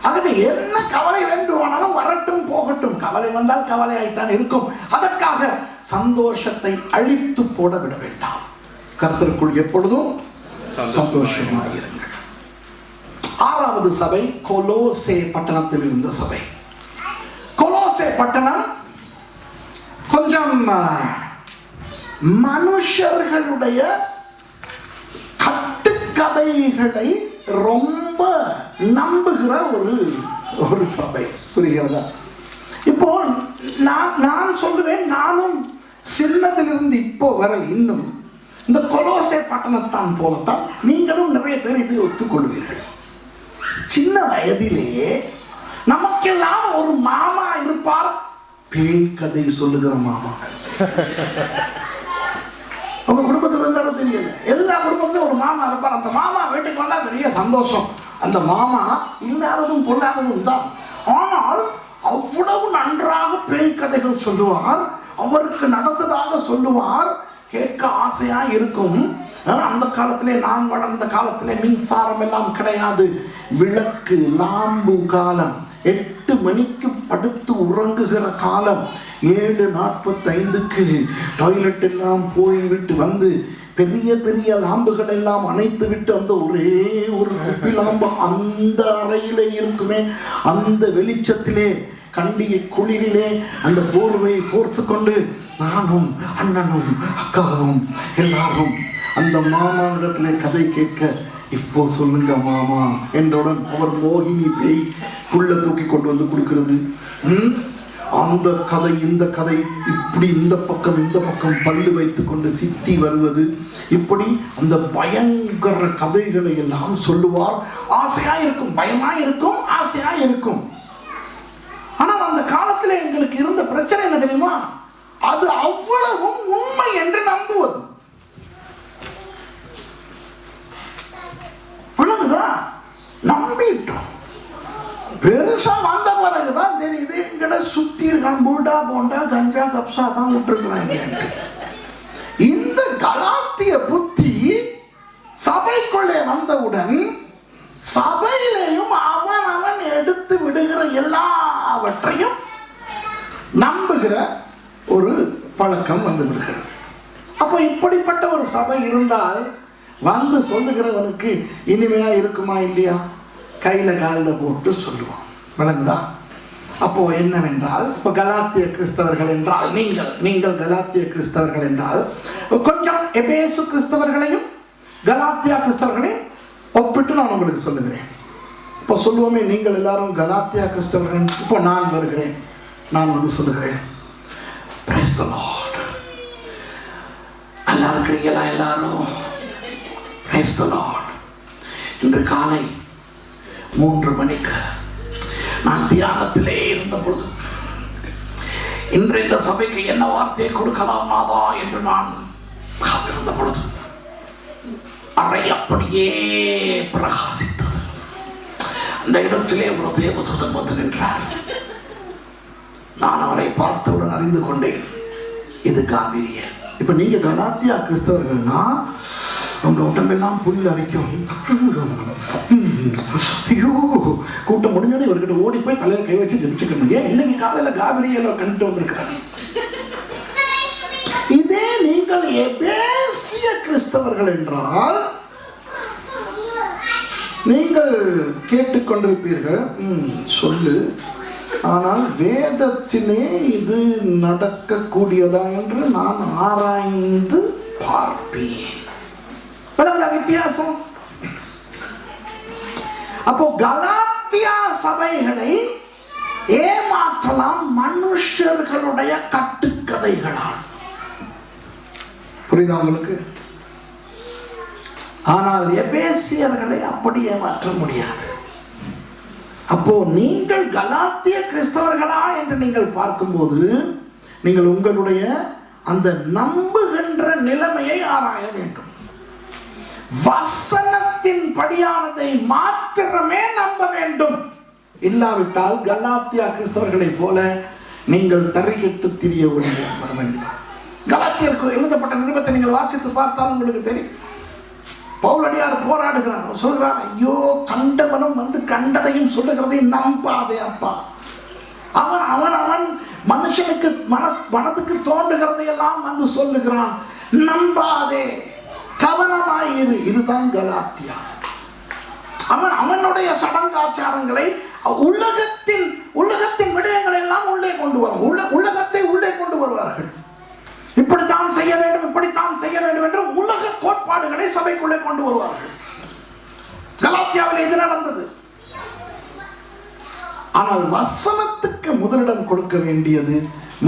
ஆகவே என்ன கவலை வேண்டுமானாலும் வரட்டும் போகட்டும், கவலை வந்தால் கவலையாய்த்தான் இருக்கும். அதற்காக சந்தோஷத்தை அழித்து போட விட வேண்டாம். கர்த்தருக்குள் எப்பொழுதும் சந்தோஷமாக இருங்கள். 6வது சபை கொலோசே பட்டணத்தில் இருந்த சபை. கொலோசே பட்டணம் கொஞ்சம் மனுஷர்களுடைய கட்டுக்கதைகளை ரொம்ப நம்புகிற ஒரு சபை. புரிகிறதா? இப்போ நான் சொல்லுவேன், நானும் சின்னதிலிருந்து இப்போ வரை இன்னும் இந்த கொலோசே பட்டணத்தான் போலத்தான் நீங்களும் நிறைய பேர் இதை ஒத்துக்கொள்வீர்கள். சின்ன வயதிலே நமக்கெல்லாம் ஒரு மாமா இருப்பார், பேய் கதை சொல்லுகிற மாமா. உங்க குடும்பத்தில் இருந்தாலும் தெரியல, எல்லா குடும்பத்திலும் ஒரு மாமா இருப்பார். அந்த மாமா வீட்டுக்கு வந்தா பெரிய சந்தோஷம். அந்த மாமா இல்லாததும் பொல்லாததும் தான், ஆனால் அவ்வளவு நன்றாக பேய் கதைகள் சொல்லுவார், அவருக்கு நடந்ததாக சொல்லுவார், கேட்க ஆசையா இருக்கும். அந்த காலத்திலே, நான் வளர்ந்த காலத்திலே மின்சாரம் எல்லாம் கிடையாது, விளக்கு லாம்பு காலம், 8 மணிக்கு படுத்து உறங்குகிற காலம், 7:45 டாய்லெட் எல்லாம் போய்விட்டு வந்து பெரிய பெரிய லாம்புகள் எல்லாம் அணைத்து விட்டு அந்த ஒரே ஒரு குப்பி லாம்பு அந்த அறையிலே இருக்குமே, அந்த வெளிச்சத்திலே கண்டிய குளிரிலே அந்த போர்வையை போர்த்து கொண்டு நானும் அண்ணனும் அக்காவும் எல்லாரும் அந்த மாமாவிடத்திலே கதை கேட்க, இப்போ சொல்லுங்க மாமா என்றவுடன் அவர் மோகினி பேய் புள்ள தூக்கி கொண்டு வந்து கொடுக்கிறது. அந்த கதை இந்த கதை, இப்படி இந்த பக்கம் பல்லு வைத்துக் கொண்டு சித்தி வருவது, இப்படி அந்த பயங்கர கதைகளை எல்லாம் சொல்லுவார். ஆசையா இருக்கும், பயமா இருக்கும், ஆசையா இருக்கும். ஆனால் அந்த காலத்தில் எங்களுக்கு இருந்த பிரச்சனை என்ன தெரியுமா? அது அவ்வளவும் உண்மை என்று நம்புவது. விளங்குதான், நம்பிட்டோம். பெருசா வந்த பிறகுதான் தெரியுது எங்கட சுத்தி பூண்டா போண்டா கஞ்சா கப்சா தான் விட்டுருக்குறாங்க. இந்த கலாத்திய புத்தி சபைக்குள்ளே வந்தவுடன் சபையிலேயும் அவன் எடுத்து விடுகிற எல்லாவற்றையும் நம்புகிற ஒரு பழக்கம் வந்து விடுகிறது. அப்போ இப்படிப்பட்ட ஒரு சபை இருந்தால் வந்து சொல்லுகிறவனுக்கு இனிமையா இருக்குமா இல்லையா? கையில காலில் போட்டு சொல்லுவான். விளங்குதா? அப்போ என்னவென்றால், இப்போ கலாத்திய கிறிஸ்தவர்கள் என்றால் நீங்கள் கலாத்திய கிறிஸ்தவர்கள் என்றால் கொஞ்சம் எபேசு கிறிஸ்தவர்களையும் கலாத்தியா கிறிஸ்தவர்களையும் ஒப்பிட்டு நான் உங்களுக்கு சொல்லுகிறேன். இப்போ சொல்லுவோமே, நீங்கள் எல்லாரும் கலாத்தியா கிறிஸ்தவர்கள். இப்போ நான் வருகிறேன், நான் வந்து சொல்லுகிறேன், பிரைஸ் தி லார்ட். நல்லா இருக்கிறீங்களா எல்லாரும்? Praise the Lord. இன்று காலை 3 மணிக்கு நான் தியானத்திலே இருந்த பொழுது, இன்று இந்த சபைக்கு என்ன வார்த்தையை கொடுக்கலாமாதா என்று நான் காத்திருந்த பொழுது அறை அப்படியே பிரகாசித்தது. அந்த இடத்திலே ஒரு தேவதூதன் வந்து நின்றார். நான் அவரை பார்த்தவுடன் அறிந்து கொண்டேன், இது காவிரியர். இப்ப நீங்க கலாத்தியா கிறிஸ்தவர்கள்னா உங்க உடம்பெல்லாம் புல் அரைக்கும். ஐயோ, கூட்டம் முடிஞ்சோடனே இவர்கிட்ட ஓடி போய் தலையில கை வச்சு ஜெபிச்சுக்கணும். ஏன் இன்னைக்கு காலையில காவிரியில கண்டுட்டு வந்திருக்கிறாங்க. இதே நீங்கள் எபேசிய கிறிஸ்தவர்கள் என்றால் நீங்கள் கேட்டுக்கொண்டிருப்பீர்கள், சொல்லு, ஆனால் வேதத்திலே இது நடக்கக்கூடியதா என்று நான் ஆராய்ந்து பார்ப்பேன். வித்தியாசம். அப்போ கலாத்தியா சபைகளை ஏமாற்றலாம் மனுஷர்களுடைய கட்டுக்கதைகளால். புரியுதா உங்களுக்கு? ஆனால் எபேசியர்களை அப்படி ஏமாற்ற முடியாது. அப்போ நீங்கள் கலாத்திய கிறிஸ்தவர்களா என்று நீங்கள் பார்க்கும்போது நீங்கள் உங்களுடைய அந்த நம்புகின்ற நிலைமையை ஆராய வேண்டும். வசனத்தின் படியானதை மாத்திரமே நம்ப வேண்டும். இல்லாவிட்டால் கலாத்தியா கிறிஸ்தவர்களை போல நீங்கள் தறிகெட்டு திரிய வர வேண்டும். கலாத்தியருக்கு எழுதப்பட்ட நிருபத்தை நீங்கள் வாசித்து பார்த்தால் உங்களுக்கு தெரியும். பவுலடியார் போராடுகிறார், சொல்கிறார், ஐயோ, கண்டவனும் வந்து கண்டதையும் சொல்லுகிறதையும் நம்பாதே அப்பா. அவன் அவன் அவன் மனுஷனுக்கு மனதுக்கு தோன்றுகிறதையெல்லாம் வந்து சொல்லுகிறான், நம்பாதே, கவனமாயிரு. இதுதான் கலாத்தியா. அவன் அவனுடைய சடங்காச்சாரங்களை, உலகத்தின் விடயங்களை எல்லாம் உள்ளே கொண்டு வரும், உலகத்தை உள்ளே கொண்டு வருவார்கள். இப்படித்தான் செய்ய வேண்டும், இப்படித்தான் செய்ய வேண்டும் என்று உலக கோட்பாடுகளை சபைக்குள்ளே கொண்டு வருவார்கள். கலாத்தியாவில் இது நடந்தது. ஆனால் வசனத்துக்கு முதலிடம் கொடுக்க வேண்டியது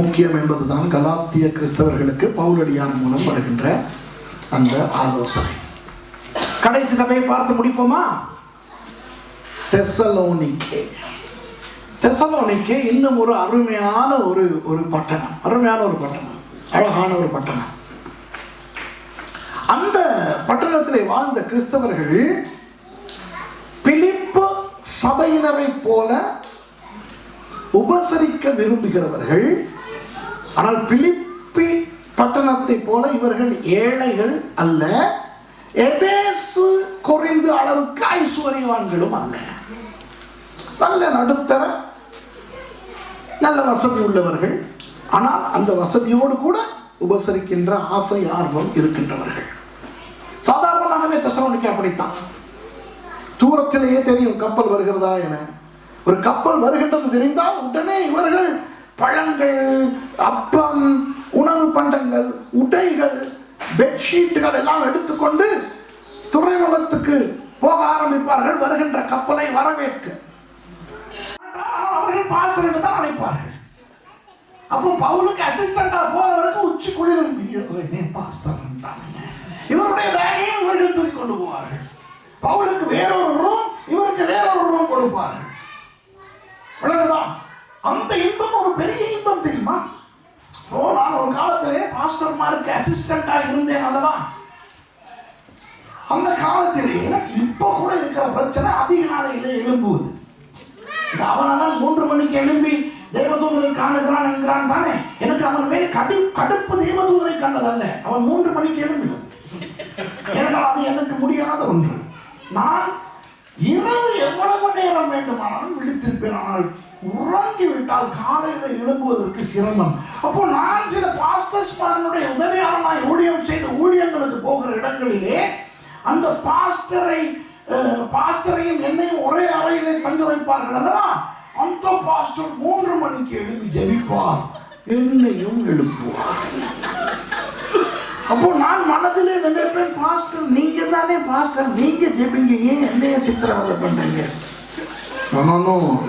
முக்கியம் என்பதுதான் கலாத்திய கிறிஸ்தவர்களுக்கு பவுலடியார் மூலம் வருகின்ற அந்த ஆலோசனை. கடைசி சபையை பார்த்து முடிப்போமா? தெசலோனிக்கே. தெசலோனிக்கே இன்னும் ஒரு அருமையான ஒரு பட்டணம், அருமையான ஒரு பட்டணம், அழகான ஒரு பட்டணம். அந்த பட்டணத்திலே வாழ்ந்த கிறிஸ்தவர்கள் பிலிப்பு சபையினரை போல உபசரிக்க விரும்புகிறவர்கள். ஆனால் பிலிப்பி பட்டணத்தை போல இவர்கள் ஏழைகள் அல்ல, எபேசு கொரிந்து அளவுக்கு ஐஸ்வர்யவான்களும் அல்ல. நல்ல நடுத்தர நல்ல வசதி உள்ளவர்கள். ஆனால் அந்த வசதியோடு கூட உபசரிக்கின்ற ஆசை ஆர்வம் இருக்கின்றவர்கள். சாதாரணமாகவே தெசலோனிக்கே அப்படித்தான். தூரத்திலேயே தெரியும் கப்பல் வருகிறதா என. ஒரு கப்பல் வருகின்றது தெரிந்தால் உடனே இவர்கள் பழங்கள், அப்பம், உணவு பண்டங்கள், உடைகள், பெட்ஷீட்டுகள் எல்லாம் எடுத்துக்கொண்டு துறைமுகத்துக்கு போக ஆரம்பிப்பார்கள், வருகின்ற கப்பலை வரவேற்க. அவர்கள் பாஸ்டர் தான் அழைப்பார்கள். அப்போ பவுலுக்கு அசிஸ்டண்டா போறவருக்கு உச்சி குளிரும். பாஸ்டர் இவருடைய வேலையும் இவர்கள் தூக்கி கொண்டு போவார்கள். பவுலுக்கு வேறொரு ரூம், இவருக்கு வேறொரு ரூம் கொடுப்பார்கள். விளங்குதான்? அந்த இன்பம் ஒரு பெரிய இன்பம் தெரியுமா? நான் ஒரு காலத்திலே பாஸ்டர்மாருக்கு அசிஸ்டண்டா இருந்தேன் அல்லவா? அந்த காலத்திலே எனக்கு இப்ப கூட இருக்கிற பிரச்சனை அதிகாலையிலே எழும்புவது. அவனால் 3 மணிக்கு எழும்பி தேவதூதனை காணுகிறான் என்கிறான் தானே. எனக்கு அவன் மேல் கடுப்பு தேவதூதனை கண்டதல்ல, அவன் 3 மணிக்கு எழும்பினது. ஏனென்றால் அது எனக்கு முடியாத ஒன்று. நான் இரவு எவ்வளவு நேரம் வேண்டுமானாலும் விழித்திருப்பேன், ஆனால் உறங்கிவிட்டால் காலையில் எழும்புவதற்கு சிரமம். அப்போ நான் சில பாஸ்டர்ஸ்மாரனுடைய உதவியாளனாய் ஊழியம் செய்து ஊழியங்களுக்கு போகிற இடங்களிலே அந்த பாஸ்டரையும் என்னையும் ஒரே அறையிலே தங்க வைப்பார்கள் அல்லவா? அந்த பாஸ்டர் 3 மணிக்கு எழுப்பி ஜெபிப்பார், என்னையும் எழுப்புவார். அப்போ நான் மனதிலே நினைப்பேன், பாஸ்டர் நீங்க தானே பாஸ்டர், நீங்க ஜெபிங்க, ஏன் என்னைய சித்திரவதை பண்றீங்க?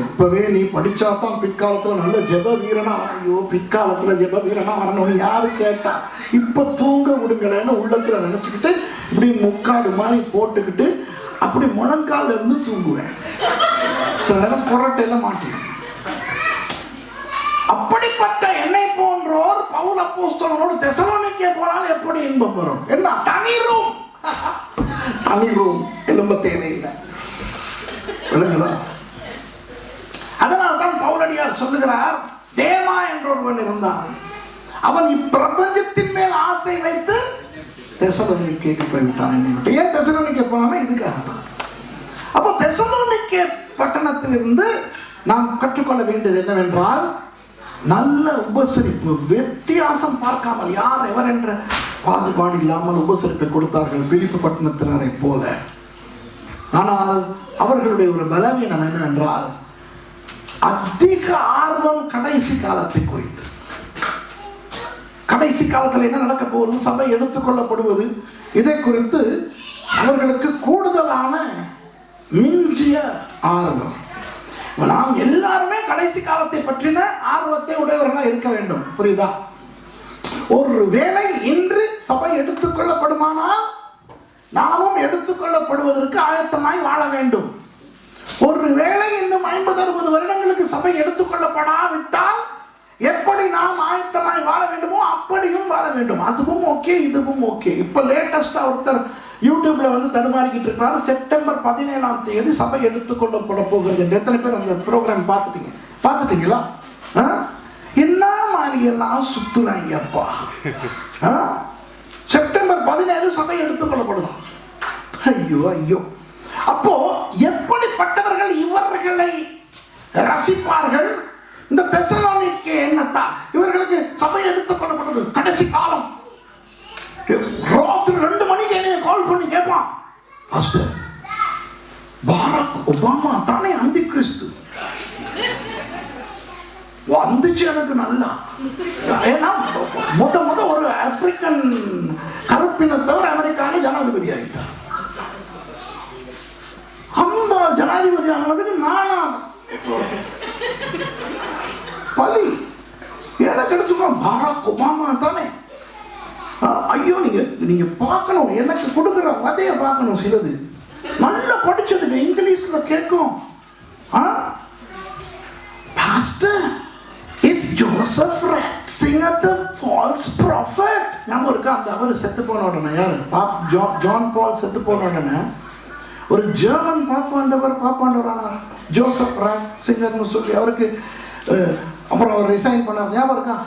இப்பவே நீ படிச்சாதான் பிற்காலத்துல நல்ல ஜெப வீரனா. ஐயோ, பிற்காலத்துல ஜெப வீரனா வரணும்னு யாரு கேட்டா? இப்ப தூங்க விடுங்களேன்னு உள்ளத்துல நினைச்சுக்கிட்டு இப்படி முக்காடு மாதிரி போட்டுக்கிட்டு அப்படி முழங்கால இருந்து தூங்குவேன். சில நேரம் புரட்டையில மாட்டேன். அப்படிப்பட்ட என்னை போன்றோர் பவுல் அப்போஸ்தலனோடு தெசலோனிக்கே போனால் எப்படி இன்பம் வரும்? என்ன தனி ரூம் எழும்ப தேவையில்லை. விளங்குதா? அதனால்தான் பவுலடியார் சொல்லுகிறார், தேமா என்றொருவன் இருந்தான், அவன் இப்பிரபஞ்சத்தின் மேல் ஆசை வைத்து தெசலோனிக்கேக்கு போய்விட்டான். ஏன் தெசலோனிக்கே போனாலும் இதுக்காக தான். அப்போ தெசலோனிக்கே பட்டணத்திலிருந்து நாம் கற்றுக்கொள்ள வேண்டியது என்னவென்றால், நல்ல உபசரிப்பு, வித்தியாசம் பார்க்காமல் யார் எவர் என்ற பாகுபாடு இல்லாமல் உபசரிப்பை கொடுத்தார்கள் பிலிப்பு பட்டணத்தினரை போல. ஆனால் அவர்களுடைய ஒரு பலவீனம் என்னவென்றால், அதிக ஆர்வம் கடைசி காலத்தை குறித்து. கடைசி காலத்தில் என்ன நடக்க போவது, சபை எடுத்துக்கொள்ளப்படுவது, இதை குறித்து அவர்களுக்கு கூடுதலான மிஞ்சிய ஆர்வம். நாம் எல்லாருமே கடைசி காலத்தை பற்றின ஆர்வத்தை உடையவர்களாக இருக்க வேண்டும். புரியுதா? ஒரு வேளை இன்று சபை எடுத்துக்கொள்ளப்படுமானால் நாமும் எடுத்துக்கொள்ளப்படுவதற்கு ஆயத்தமாய் வாழ வேண்டும். ஒரு வேளை இன்னும் 50-60 வருடங்களுக்கு சபை எடுத்துக்கொள்ளப்படாவிட்டால் எப்படி நாம் ஆயத்தமாய் வாழ வேண்டுமோ அப்படியும் வாழ வேண்டும். அதுவும் ஓகே, இதுவும் ஓகே. இப்ப லேட்டஸ்டா ஒருத்தர் யூடியூப்ல வந்து தடுமாறிக்கிட்டு இருக்கிறாரு, செப்டம்பர் 17ஆம் தேதி சபை எடுத்துக்கொள்ளப்பட போகிறது. எத்தனை பேர் அந்த ப்ரோக்ராம் பார்த்துட்டீங்களா? என்ன மாதிரி எல்லாம் சுத்துறாங்க அப்பா. செப்டம்பர் 17 சபை எடுத்துக்கொள்ளப்படுதான். ஐயோ ஐயோ. அப்போ எப்படிப்பட்டவர்கள் இவர்களை ரசிப்பார்கள்? இந்த தெசலோனிக்கே என்னத்தான் இவர்களுக்கு சபை எடுத்துக்கொள்ளப்பட்டது கடைசி காலம். ராத்திரி 2 மணிக்கு என்னைய கால் பண்ணி கேட்பான், பாஸ்டர் பாரக் ஒபாமா தானே அந்தி கிறிஸ்து வந்துச்சு. எனக்கு நல்லா, ஏன்னா முத ஒரு ஆப்பிரிக்கன் கருப்பினத்தவர் அமெரிக்கான ஜனாதிபதி ஆகிட்டார். அந்த ஜனாதிபதி ஆனதுக்கு நானா பலி எனக்கு கிடைச்சுக்கணும். பாரக் ஒபாமா தானே. ஐயோ, நீங்க பார்க்கணும், எனக்கு கொடுக்குற வதைய பார்க்கணும். சிலது நல்லா படிச்சதுங்க, இங்கிலீஷ்ல கேட்கும். Pastor, is Joseph Ratzinger the false prophet? ஞாபகம் இருக்கா? அந்த அவர் செத்து போன உடனே, யாரு, ஜான் பால் செத்து போன உடனே ஒரு ஜெர்மன் பாப்பாண்டவர் ஆனார், ஜோசப் ராட்சிங்கர்னு சொல்லி. அவருக்கு அப்புறம் அவர் ரிசைன் பண்ணார். ஞாபகம் இருக்கா?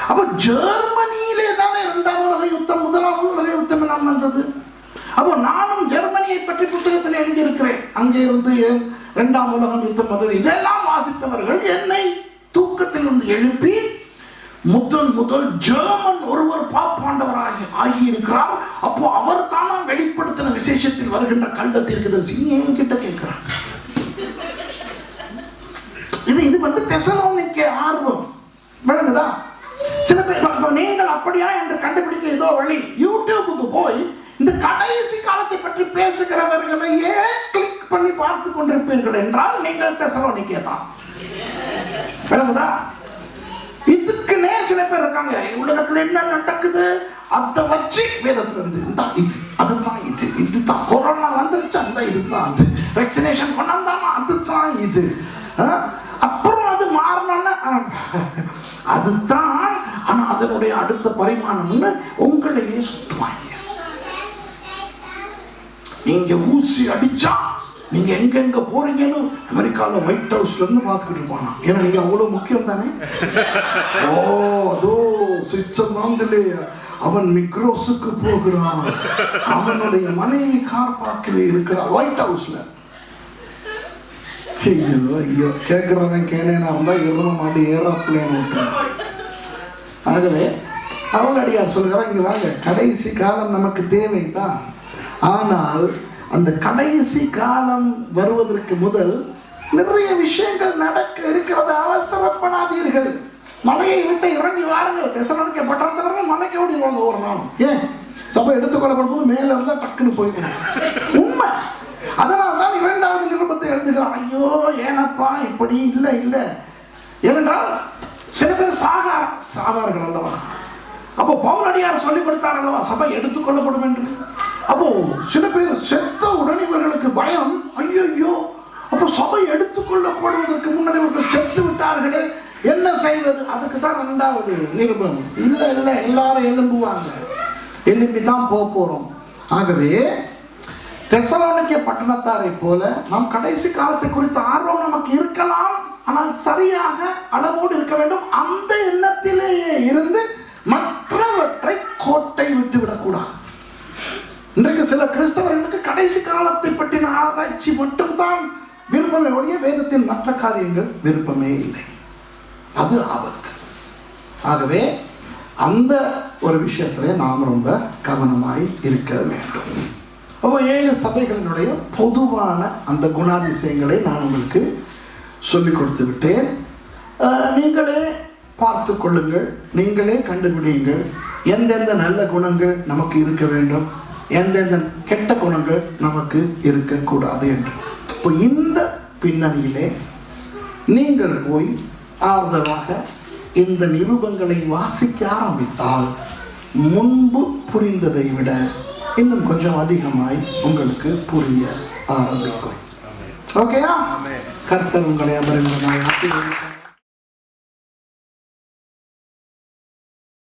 அப்போ ஜெர்மனியிலே தானே 2ஆம் உலக யுத்தம், 1ஆம் உலக யுத்தம் எல்லாம் வந்தது. அப்போ நானும் ஜெர்மனியை பற்றி புத்தகத்தில் எழுதியிருக்கிறேன். அங்கே இருந்து 2ஆம் உலக யுத்தம் வந்தது. இதெல்லாம் வாசித்தவர்கள் என்னை தூக்கத்தில் இருந்து எழுப்பி முதல் ஜெர்மன் ஒருவர் பாப்பாண்டவராக ஆகியிருக்கிறார். அப்போ அவர் தானா வெளிப்படுத்தின விசேஷத்தில் வருகின்ற கல்ட தீர்க்கதரிசி என்கிட்ட கேட்கிறார். இது தெசலோனிக்கே ஆர்வம். விளங்குதா? சில பேர் நீங்கள் அப்படியா என்று கண்டுபிடிக்க ஏதோ வழி. யூடியூபுக்கு போய் இந்த கடைசி காலத்தை பற்றி பேசுகிறவர்களையே கிளிக் பண்ணி பார்த்து கொண்டிருப்பீர்கள் என்றால் நீங்கள் தெசலோனிக்கே தான். விளங்குதா? இதுக்குன்னே சில பேர் இருக்காங்க. உலகத்துல என்ன நடக்குது அதை வச்சு வேதத்துல இருந்து இது அதுதான் இதுதான் கொரோனா வந்துருச்சு அந்த இதுதான் அது வேக்சினேஷன் கொண்டாந்தாமா அதுதான் இது அப்புறம் அது மாறணும்னா அதுதான். ஆனா அதனுடைய அடுத்த பரிமாணம்னு உங்களையே சுத்துவாங்க. நீங்க ஊசி அடிச்சா நீங்க எங்க போறீங்கன்னு அமெரிக்கால ஒயிட் ஹவுஸ்ல இருந்து பார்த்துக்கிட்டு இருப்பானா. ஏன்னா நீங்க அவ்வளவு முக்கியம் தானே. அதோ சுவிட்சர்லாந்துல அவன் மிக்ரோஸுக்கு போகிறான், அவனுடைய மனைவி கார் பார்க்கில் இருக்கிறார் ஒயிட் ஹவுஸ்ல. ஐயோ கேட்கிறவன் கேனேனா இருந்தா இருந்த மாட்டி ஏரோப்ளேன் விட்டுறான். ஆகவே பவுலடியார் சொல்கிறார், இங்க வாங்க, கடைசி காலம் நமக்கு தேவைதான். ஆனால் அந்த கடைசி காலம் வருவதற்கு முதல் நிறைய விஷயங்கள் நடக்க இருக்கிறது. அவசரப்படாதீர்கள். மலையை விட்டு இறங்கி வாருங்கள். தெசலோனிக்கே பட்டணத்தவர்கள் மலைக்கு ஓடிடுவாங்க ஒரு நாள். ஏன் சபை எடுத்துக்கொள்ளப்படும் போது மேல இருந்தா டக்குன்னு போயிடும். உண்மை. அதனால தான் 2வது நிருபத்தை எழுதுகிறான். ஐயோ ஏனப்பா இப்படி இல்லை இல்லை. ஏனென்றால் சில பேர் சாவார்கள் அல்லவா. அப்போ பவுலடியார் சொல்லிக் கொடுத்தார் அல்லவா சபை எடுத்துக்கொள்ளப்படும் என்று. அப்போ சில பேர் செத்த உடனே இவர்களுக்கு பயம். ஐயோ அப்போ சபை எடுத்துக்கொள்ளப்படுவதற்கு முன்னர் இவர்கள் செத்து விட்டார்களே, என்ன செய்வது? அதுக்கு தான் 2வது நிருபம். இல்லை எல்லாரும் எழும்புவாங்க, எழும்பிதான் போறோம். ஆகவே தெசலோனிக்கே பட்டணத்தாரை போல நாம் கடைசி காலத்தை குறித்த ஆர்வம் நமக்கு இருக்கலாம். ஆனால் சரியாக அளவோடு இருக்க வேண்டும். அந்த எண்ணத்திலேயே இருந்து மற்றவற்றை கோட்டை விட்டு விடக்கூடாது. இன்றைக்கு சில கிறிஸ்தவர்களுக்கு கடைசி காலத்தை பற்றின ஆராய்ச்சி மட்டும்தான் விருப்பமே ஒழிய வேதத்தின் மற்ற காரியங்கள் விருப்பமே இல்லை. அது ஆபத்து. ஆகவே அந்த ஒரு விஷயத்துல நாம் ரொம்ப கவனமாய் இருக்க வேண்டும். அப்போ 7 சபைகளினுடைய பொதுவான அந்த குணாதிசயங்களை நான் உங்களுக்கு சொல்லிக் கொடுத்து விட்டேன். நீங்களே பார்த்து கொள்ளுங்கள், நீங்களே கண்டுபிடியுங்கள் எந்தெந்த நல்ல குணங்கள் நமக்கு இருக்க வேண்டும், எந்தெந்த கெட்ட குணங்கள் நமக்கு இருக்கக்கூடாது என்று. இப்போ இந்த பின்னணியிலே நீங்கள் போய் ஆறுதலாக இந்த நிருபங்களை வாசிக்க ஆரம்பித்தால் முன்பு புரிந்ததை விட இன்னும் கொஞ்சம் அதிகமாய் உங்களுக்கு புரிய ஆரம்பிக்கும். ஓகேயா? கர்த்தர் உங்களை அமர்ந்தமாய் ஆசீர்வதிப்பார்.